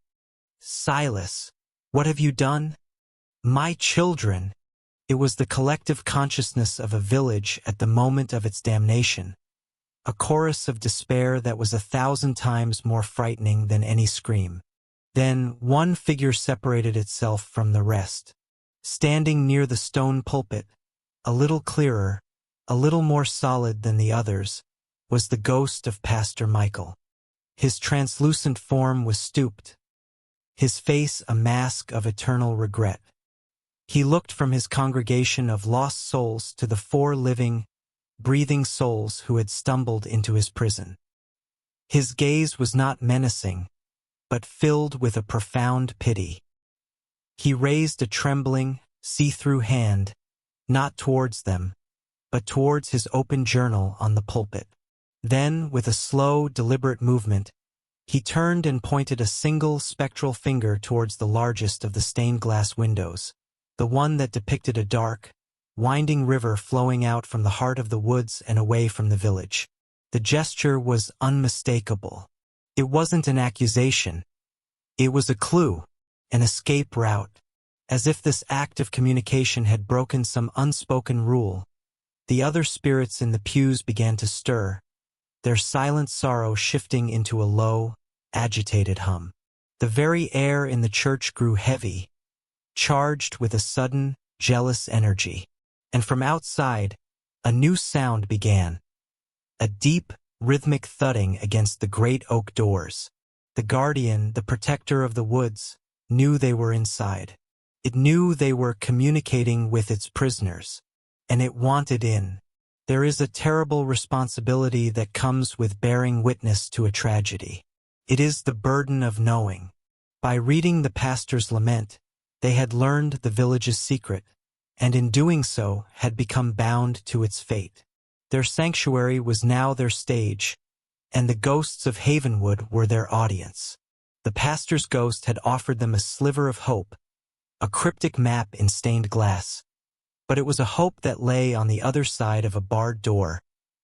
Silas, what have you done? My children! It was the collective consciousness of a village at the moment of its damnation, a chorus of despair that was 1,000 times more frightening than any scream. Then one figure separated itself from the rest. Standing near the stone pulpit, a little clearer, a little more solid than the others, was the ghost of Pastor Michael. His translucent form was stooped, his face a mask of eternal regret. He looked from his congregation of lost souls to the 4 living, breathing souls who had stumbled into his prison. His gaze was not menacing, but filled with a profound pity. He raised a trembling, see-through hand, not towards them, but towards his open journal on the pulpit. Then, with a slow, deliberate movement, he turned and pointed a single spectral finger towards the largest of the stained glass windows, the one that depicted a dark, winding river flowing out from the heart of the woods and away from the village. The gesture was unmistakable. It wasn't an accusation. It was a clue, an escape route. As if this act of communication had broken some unspoken rule, the other spirits in the pews began to stir, their silent sorrow shifting into a low, agitated hum. The very air in the church grew heavy, charged with a sudden, jealous energy. And from outside, a new sound began. A deep, rhythmic thudding against the great oak doors. The guardian, the protector of the woods, knew they were inside. It knew they were communicating with its prisoners, and it wanted in. There is a terrible responsibility that comes with bearing witness to a tragedy. It is the burden of knowing. By reading the pastor's lament, they had learned the village's secret, and in doing so had become bound to its fate. Their sanctuary was now their stage, and the ghosts of Havenwood were their audience. The pastor's ghost had offered them a sliver of hope, a cryptic map in stained glass. But it was a hope that lay on the other side of a barred door,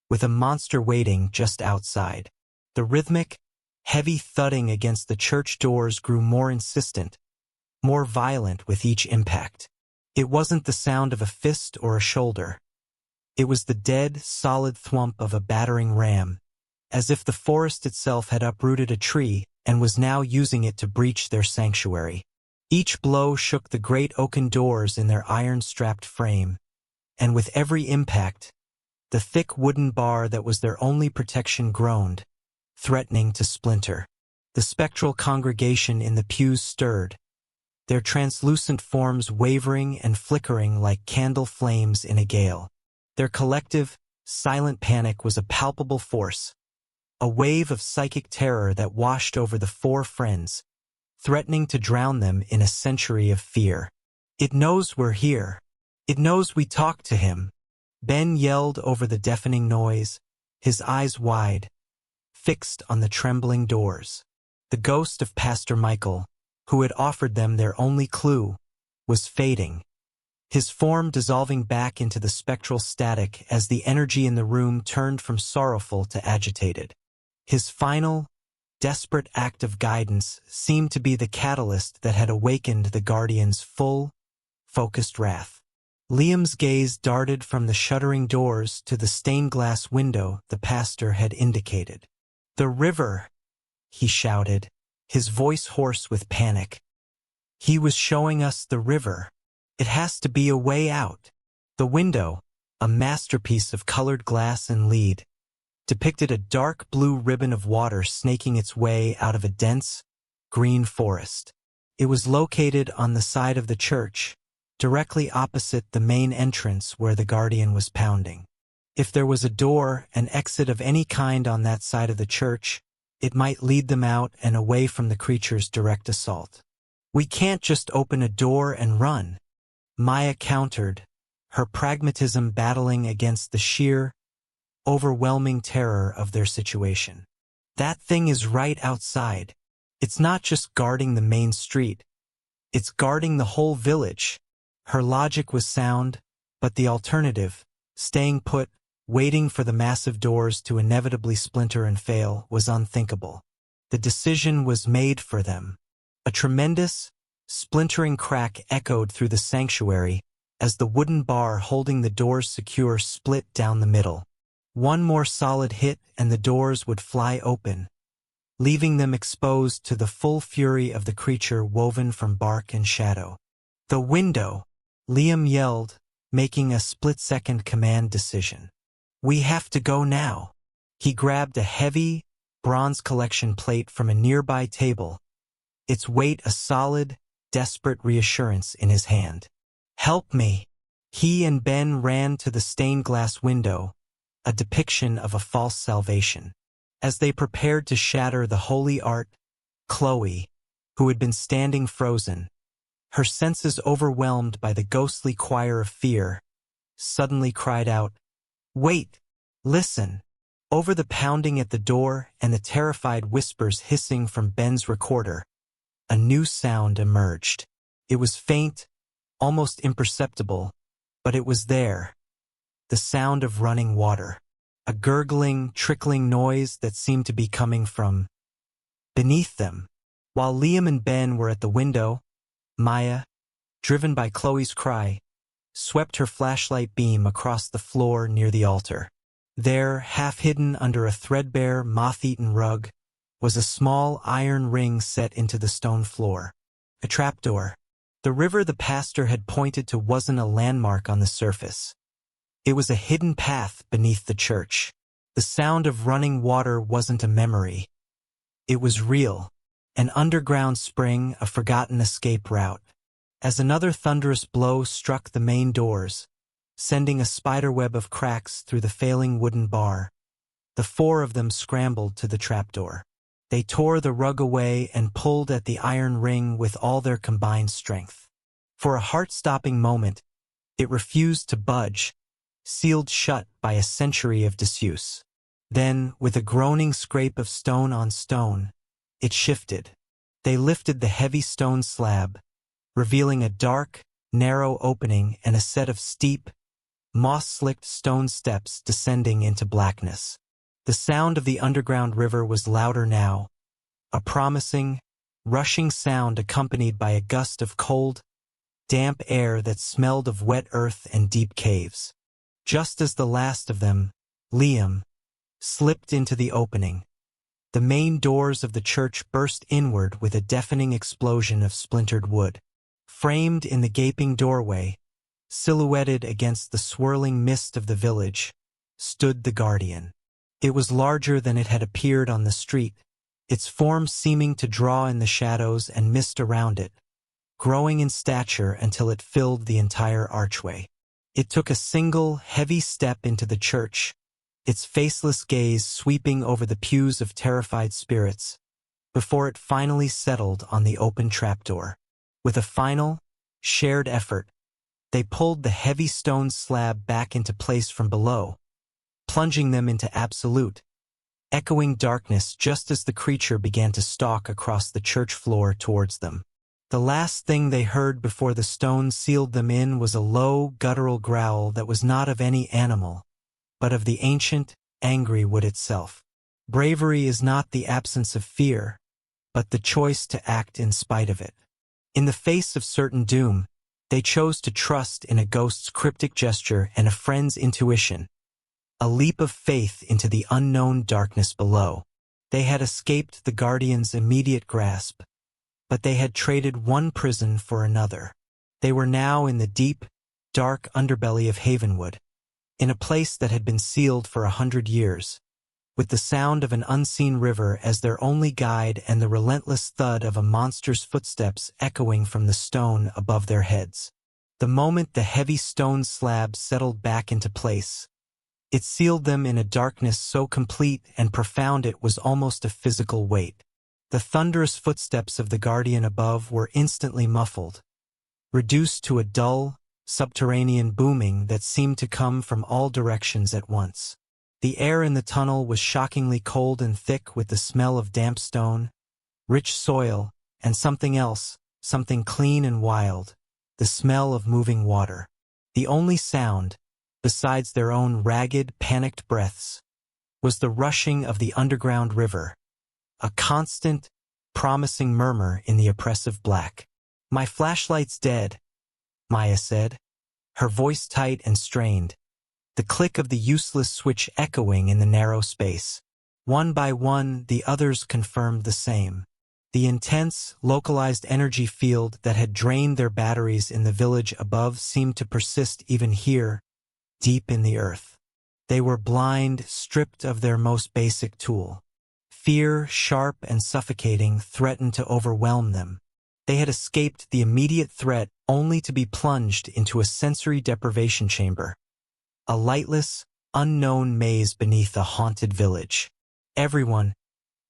with a monster waiting just outside. The rhythmic, heavy thudding against the church doors grew more insistent, more violent with each impact. It wasn't the sound of a fist or a shoulder. It was the dead, solid thwump of a battering ram, as if the forest itself had uprooted a tree and was now using it to breach their sanctuary. Each blow shook the great oaken doors in their iron-strapped frame, and with every impact, the thick wooden bar that was their only protection groaned, threatening to splinter. The spectral congregation in the pews stirred, their translucent forms wavering and flickering like candle flames in a gale. Their collective, silent panic was a palpable force, a wave of psychic terror that washed over the 4 friends, threatening to drown them in a century of fear. "It knows we're here. It knows we talk to him," Ben yelled over the deafening noise, his eyes wide, fixed on the trembling doors. The ghost of Pastor Michael, who had offered them their only clue, was fading, his form dissolving back into the spectral static as the energy in the room turned from sorrowful to agitated. His final, desperate act of guidance seemed to be the catalyst that had awakened the Guardian's full, focused wrath. Liam's gaze darted from the shuttering doors to the stained-glass window the pastor had indicated. "The river!" he shouted, his voice hoarse with panic. "He was showing us the river. It has to be a way out." The window, a masterpiece of colored glass and lead, depicted a dark blue ribbon of water snaking its way out of a dense, green forest. It was located on the side of the church, directly opposite the main entrance where the Guardian was pounding. If there was a door, an exit of any kind on that side of the church, it might lead them out and away from the creature's direct assault. "We can't just open a door and run," Maya countered, her pragmatism battling against the sheer, overwhelming terror of their situation. "That thing is right outside. It's not just guarding the main street. It's guarding the whole village." Her logic was sound, but the alternative, staying put, waiting for the massive doors to inevitably splinter and fail, was unthinkable. The decision was made for them. A tremendous, splintering crack echoed through the sanctuary as the wooden bar holding the doors secure split down the middle. One more solid hit and the doors would fly open, leaving them exposed to the full fury of the creature woven from bark and shadow. "The window!" Liam yelled, making a split-second command decision. "We have to go now." He grabbed a heavy, bronze collection plate from a nearby table, its weight a solid, desperate reassurance in his hand. "Help me!" He and Ben ran to the stained-glass window, a depiction of a false salvation. As they prepared to shatter the holy art, Chloe, who had been standing frozen, her senses overwhelmed by the ghostly choir of fear, suddenly cried out, "Wait! Listen!" Over the pounding at the door and the terrified whispers hissing from Ben's recorder, a new sound emerged. It was faint, almost imperceptible, but it was there. The sound of running water. A gurgling, trickling noise that seemed to be coming from beneath them. While Liam and Ben were at the window, Maya, driven by Chloe's cry, swept her flashlight beam across the floor near the altar. There, half hidden under a threadbare, moth-eaten rug, was a small iron ring set into the stone floor. A trapdoor. The river the pastor had pointed to wasn't a landmark on the surface. It was a hidden path beneath the church. The sound of running water wasn't a memory. It was real. An underground spring, a forgotten escape route. As another thunderous blow struck the main doors, sending a spiderweb of cracks through the failing wooden bar, the four of them scrambled to the trapdoor. They tore the rug away and pulled at the iron ring with all their combined strength. For a heart-stopping moment, it refused to budge, sealed shut by a century of disuse. Then, with a groaning scrape of stone on stone, it shifted. They lifted the heavy stone slab, revealing a dark, narrow opening and a set of steep, moss-slicked stone steps descending into blackness. The sound of the underground river was louder now, a promising, rushing sound accompanied by a gust of cold, damp air that smelled of wet earth and deep caves. Just as the last of them, Liam, slipped into the opening, the main doors of the church burst inward with a deafening explosion of splintered wood. Framed in the gaping doorway, silhouetted against the swirling mist of the village, stood the Guardian. It was larger than it had appeared on the street, its form seeming to draw in the shadows and mist around it, growing in stature until it filled the entire archway. It took a single, heavy step into the church, its faceless gaze sweeping over the pews of terrified spirits, before it finally settled on the open trapdoor. With a final, shared effort, they pulled the heavy stone slab back into place from below, plunging them into absolute, echoing darkness just as the creature began to stalk across the church floor towards them. The last thing they heard before the stone sealed them in was a low, guttural growl that was not of any animal, but of the ancient, angry wood itself. Bravery is not the absence of fear, but the choice to act in spite of it. In the face of certain doom, they chose to trust in a ghost's cryptic gesture and a friend's intuition, a leap of faith into the unknown darkness below. They had escaped the Guardian's immediate grasp, but they had traded one prison for another. They were now in the deep, dark underbelly of Havenwood, in a place that had been sealed for 100 years, with the sound of an unseen river as their only guide and the relentless thud of a monster's footsteps echoing from the stone above their heads. The moment the heavy stone slab settled back into place, it sealed them in a darkness so complete and profound it was almost a physical weight. The thunderous footsteps of the Guardian above were instantly muffled, reduced to a dull, subterranean booming that seemed to come from all directions at once. The air in the tunnel was shockingly cold and thick with the smell of damp stone, rich soil, and something else, something clean and wild, the smell of moving water. The only sound, besides their own ragged, panicked breaths, was the rushing of the underground river, a constant, promising murmur in the oppressive black. "My flashlight's dead," Maya said, her voice tight and strained, the click of the useless switch echoing in the narrow space. One by one, the others confirmed the same. The intense, localized energy field that had drained their batteries in the village above seemed to persist even here, deep in the earth. They were blind, stripped of their most basic tool. Fear, sharp and suffocating, threatened to overwhelm them. They had escaped the immediate threat only to be plunged into a sensory deprivation chamber, a lightless, unknown maze beneath a haunted village. "Everyone,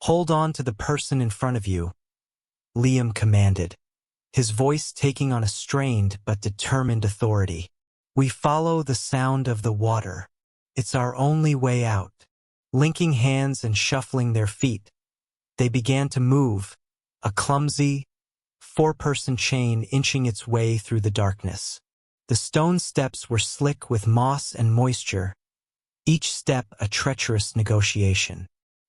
hold on to the person in front of you," Liam commanded, his voice taking on a strained but determined authority. "We follow the sound of the water. It's our only way out." Linking hands and shuffling their feet, they began to move, a clumsy, four-person chain inching its way through the darkness. The stone steps were slick with moss and moisture, each step a treacherous negotiation.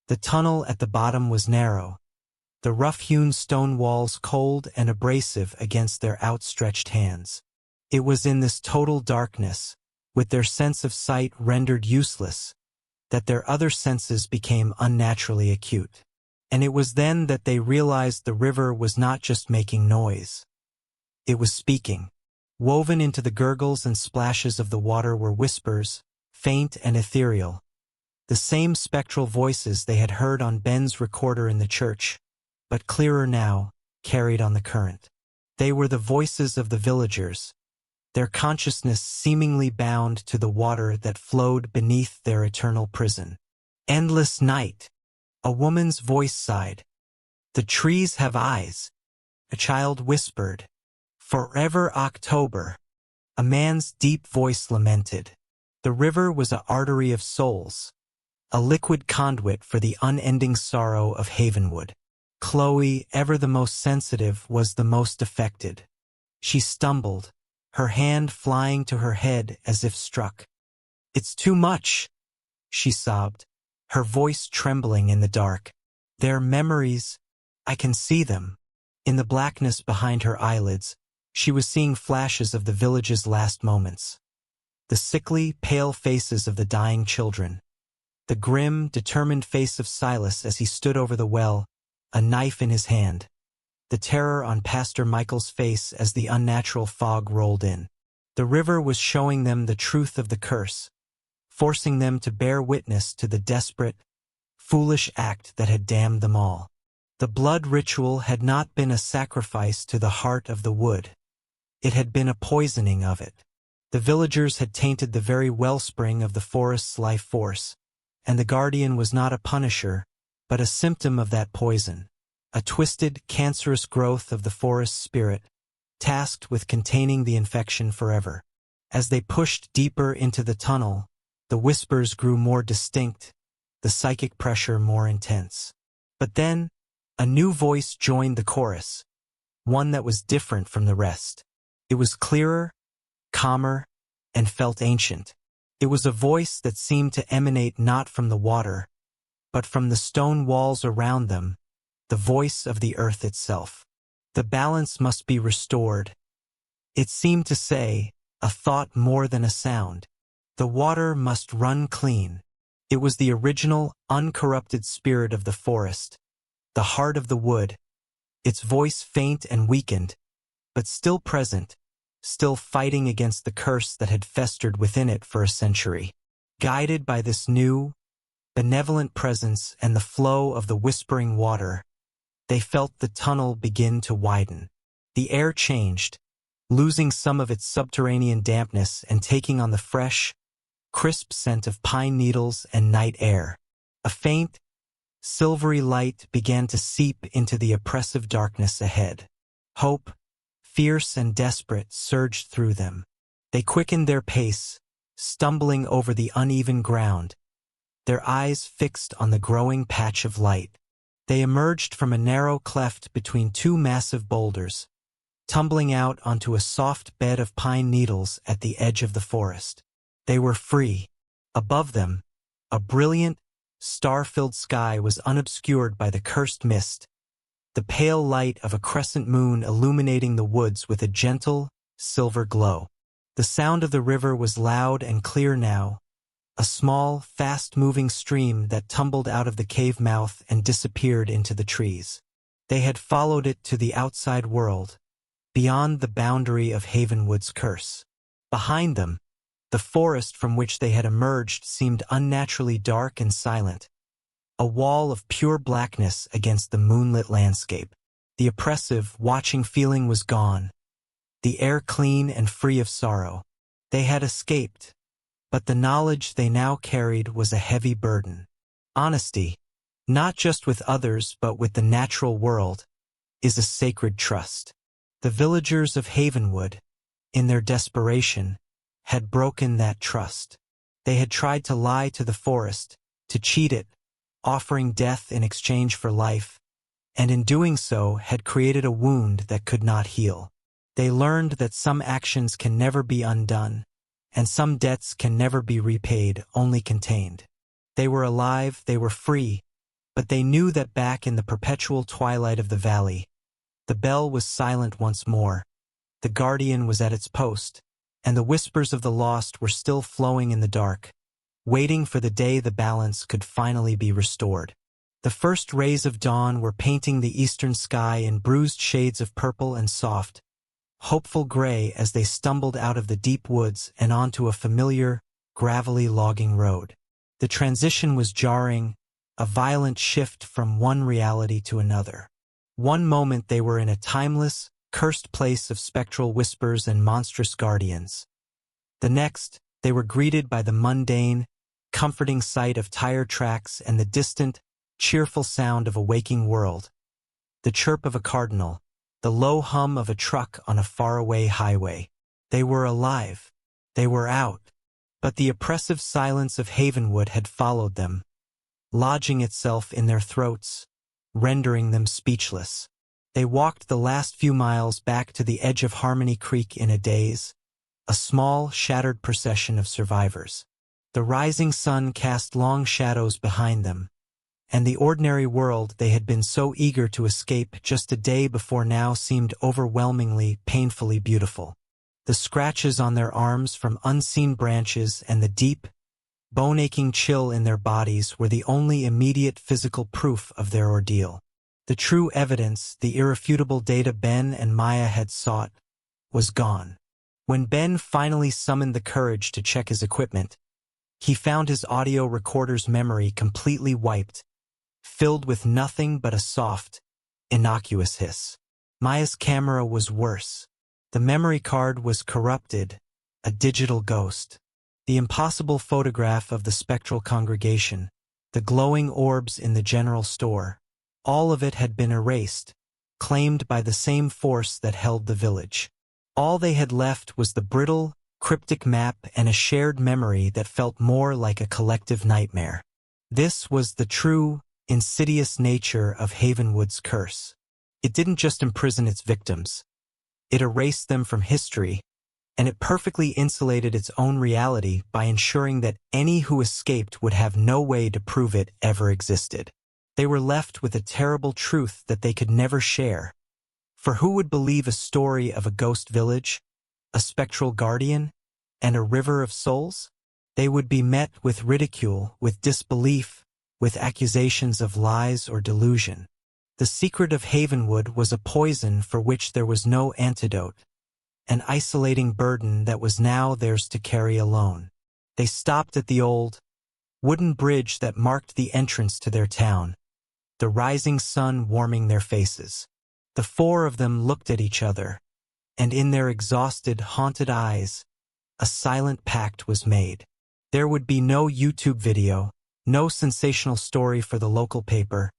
The tunnel at the bottom was narrow, the rough-hewn stone walls cold and abrasive against their outstretched hands. It was in this total darkness, with their sense of sight rendered useless, that their other senses became unnaturally acute. And it was then that they realized the river was not just making noise. It was speaking. Woven into the gurgles and splashes of the water were whispers, faint and ethereal, the same spectral voices they had heard on Ben's recorder in the church, but clearer now, carried on the current. They were the voices of the villagers, their consciousness seemingly bound to the water that flowed beneath their eternal prison. "Endless night," a woman's voice sighed. "The trees have eyes," a child whispered. "Forever October," a man's deep voice lamented. The river was an artery of souls, a liquid conduit for the unending sorrow of Havenwood. Chloe, ever the most sensitive, was the most affected. She stumbled, her hand flying to her head as if struck. "It's too much," she sobbed, her voice trembling in the dark. "Their memories, I can see them." In the blackness behind her eyelids, she was seeing flashes of the village's last moments. The sickly, pale faces of the dying children. The grim, determined face of Silas as he stood over the well, a knife in his hand. The terror on Pastor Michael's face as the unnatural fog rolled in. The river was showing them the truth of the curse, forcing them to bear witness to the desperate, foolish act that had damned them all. The blood ritual had not been a sacrifice to the heart of the wood. It had been a poisoning of it. The villagers had tainted the very wellspring of the forest's life force, and the Guardian was not a punisher, but a symptom of that poison. a twisted, cancerous growth of the forest spirit, tasked with containing the infection forever. As they pushed deeper into the tunnel, the whispers grew more distinct, the psychic pressure more intense. But then, a new voice joined the chorus, one that was different from the rest. It was clearer, calmer, and felt ancient. It was a voice that seemed to emanate not from the water, but from the stone walls around them, the voice of the earth itself. The balance must be restored. It seemed to say, a thought more than a sound. The water must run clean. It was the original, uncorrupted spirit of the forest, the heart of the wood, its voice faint and weakened, but still present, still fighting against the curse that had festered within it for a century. Guided by this new, benevolent presence and the flow of the whispering water, they felt the tunnel begin to widen. The air changed, losing some of its subterranean dampness and taking on the fresh, crisp scent of pine needles and night air. A faint, silvery light began to seep into the oppressive darkness ahead. Hope, fierce and desperate, surged through them. They quickened their pace, stumbling over the uneven ground, their eyes fixed on the growing patch of light. They emerged from a narrow cleft between two massive boulders, tumbling out onto a soft bed of pine needles at the edge of the forest. They were free. Above them, a brilliant, star-filled sky was unobscured by the cursed mist, the pale light of a crescent moon illuminating the woods with a gentle, silver glow. The sound of the river was loud and clear now, a small, fast-moving stream that tumbled out of the cave mouth and disappeared into the trees. They had followed it to the outside world, beyond the boundary of Havenwood's curse. Behind them, the forest from which they had emerged seemed unnaturally dark and silent, a wall of pure blackness against the moonlit landscape. The oppressive, watching feeling was gone, the air clean and free of sorrow. They had escaped, but the knowledge they now carried was a heavy burden. Honesty, not just with others but with the natural world, is a sacred trust. The villagers of Havenwood, in their desperation, had broken that trust. They had tried to lie to the forest, to cheat it, offering death in exchange for life, and in doing so had created a wound that could not heal. They learned that some actions can never be undone, and some debts can never be repaid, only contained. They were alive, they were free, but they knew that back in the perpetual twilight of the valley, the bell was silent once more, the guardian was at its post, and the whispers of the lost were still flowing in the dark, waiting for the day the balance could finally be restored. The first rays of dawn were painting the eastern sky in bruised shades of purple and soft, hopeful gray as they stumbled out of the deep woods and onto a familiar, gravelly logging road. The transition was jarring, a violent shift from one reality to another. One moment they were in a timeless, cursed place of spectral whispers and monstrous guardians. The next, they were greeted by the mundane, comforting sight of tire tracks and the distant, cheerful sound of a waking world. The chirp of a cardinal, the low hum of a truck on a faraway highway. They were alive. They were out. But the oppressive silence of Havenwood had followed them, lodging itself in their throats, rendering them speechless. They walked the last few miles back to the edge of Harmony Creek in a daze, a small, shattered procession of survivors. The rising sun cast long shadows behind them, and the ordinary world they had been so eager to escape just a day before now seemed overwhelmingly, painfully beautiful. The scratches on their arms from unseen branches and the deep, bone-aching chill in their bodies were the only immediate physical proof of their ordeal. The true evidence, the irrefutable data Ben and Maya had sought, was gone. When Ben finally summoned the courage to check his equipment, he found his audio recorder's memory completely wiped, filled with nothing but a soft, innocuous hiss. Maya's camera was worse. The memory card was corrupted, a digital ghost. The impossible photograph of the spectral congregation, the glowing orbs in the general store, All of it had been erased, claimed by the same force that held the village. All they had left was the brittle, cryptic map and a shared memory that felt more like a collective nightmare. This was the true, insidious nature of Havenwood's curse. It didn't just imprison its victims. It erased them from history, and it perfectly insulated its own reality by ensuring that any who escaped would have no way to prove it ever existed. They were left with a terrible truth that they could never share. For who would believe a story of a ghost village, a spectral guardian, and a river of souls? They would be met with ridicule, with disbelief, with accusations of lies or delusion. The secret of Havenwood was a poison for which there was no antidote, an isolating burden that was now theirs to carry alone. They stopped at the old, wooden bridge that marked the entrance to their town, the rising sun warming their faces. The four of them looked at each other, and in their exhausted, haunted eyes, a silent pact was made. There would be no YouTube video, no sensational story for the local paper,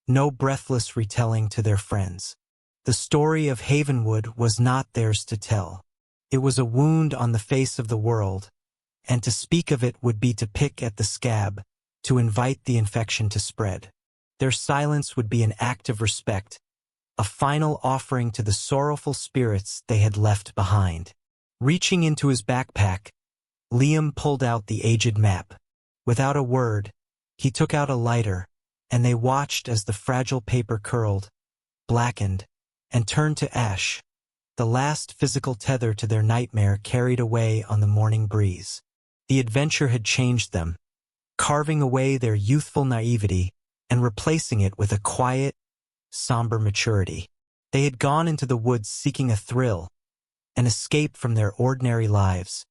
no breathless retelling to their friends. The story of Havenwood was not theirs to tell. It was a wound on the face of the world, and to speak of it would be to pick at the scab, to invite the infection to spread. Their silence would be an act of respect, a final offering to the sorrowful spirits they had left behind. Reaching into his backpack, Liam pulled out the aged map. Without a word, he took out a lighter, and they watched as the fragile paper curled, blackened, and turned to ash, the last physical tether to their nightmare carried away on the morning breeze. The adventure had changed them, carving away their youthful naivety and replacing it with a quiet, somber maturity. They had gone into the woods seeking a thrill, an escape from their ordinary lives,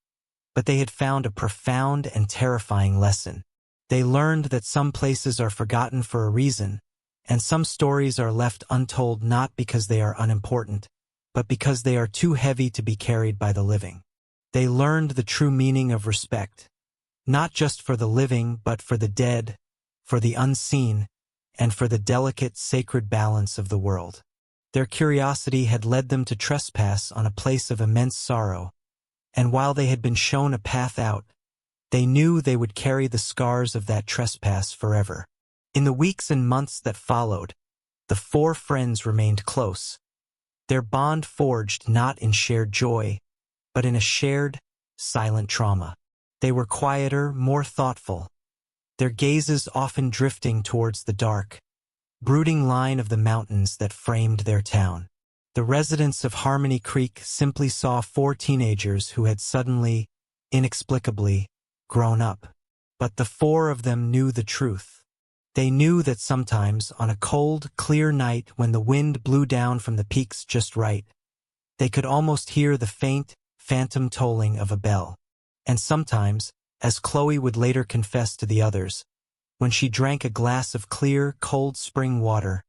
but they had found a profound and terrifying lesson. They learned that some places are forgotten for a reason, and some stories are left untold not because they are unimportant, but because they are too heavy to be carried by the living. They learned the true meaning of respect, not just for the living but for the dead, for the unseen, and for the delicate, sacred balance of the world. Their curiosity had led them to trespass on a place of immense sorrow, and while they had been shown a path out, they knew they would carry the scars of that trespass forever. In the weeks and months that followed, the four friends remained close, their bond forged not in shared joy, but in a shared, silent trauma. They were quieter, more thoughtful, their gazes often drifting towards the dark, brooding line of the mountains that framed their town. The residents of Harmony Creek simply saw four teenagers who had suddenly, inexplicably, grown up. But the four of them knew the truth. They knew that sometimes, on a cold, clear night when the wind blew down from the peaks just right, they could almost hear the faint, phantom tolling of a bell. And sometimes, as Chloe would later confess to the others, when she drank a glass of clear, cold spring water,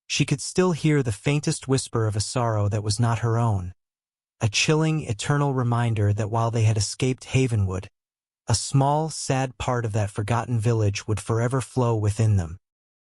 she could still hear the faintest whisper of a sorrow that was not her own, a chilling, eternal reminder that while they had escaped Havenwood, a small, sad part of that forgotten village would forever flow within them,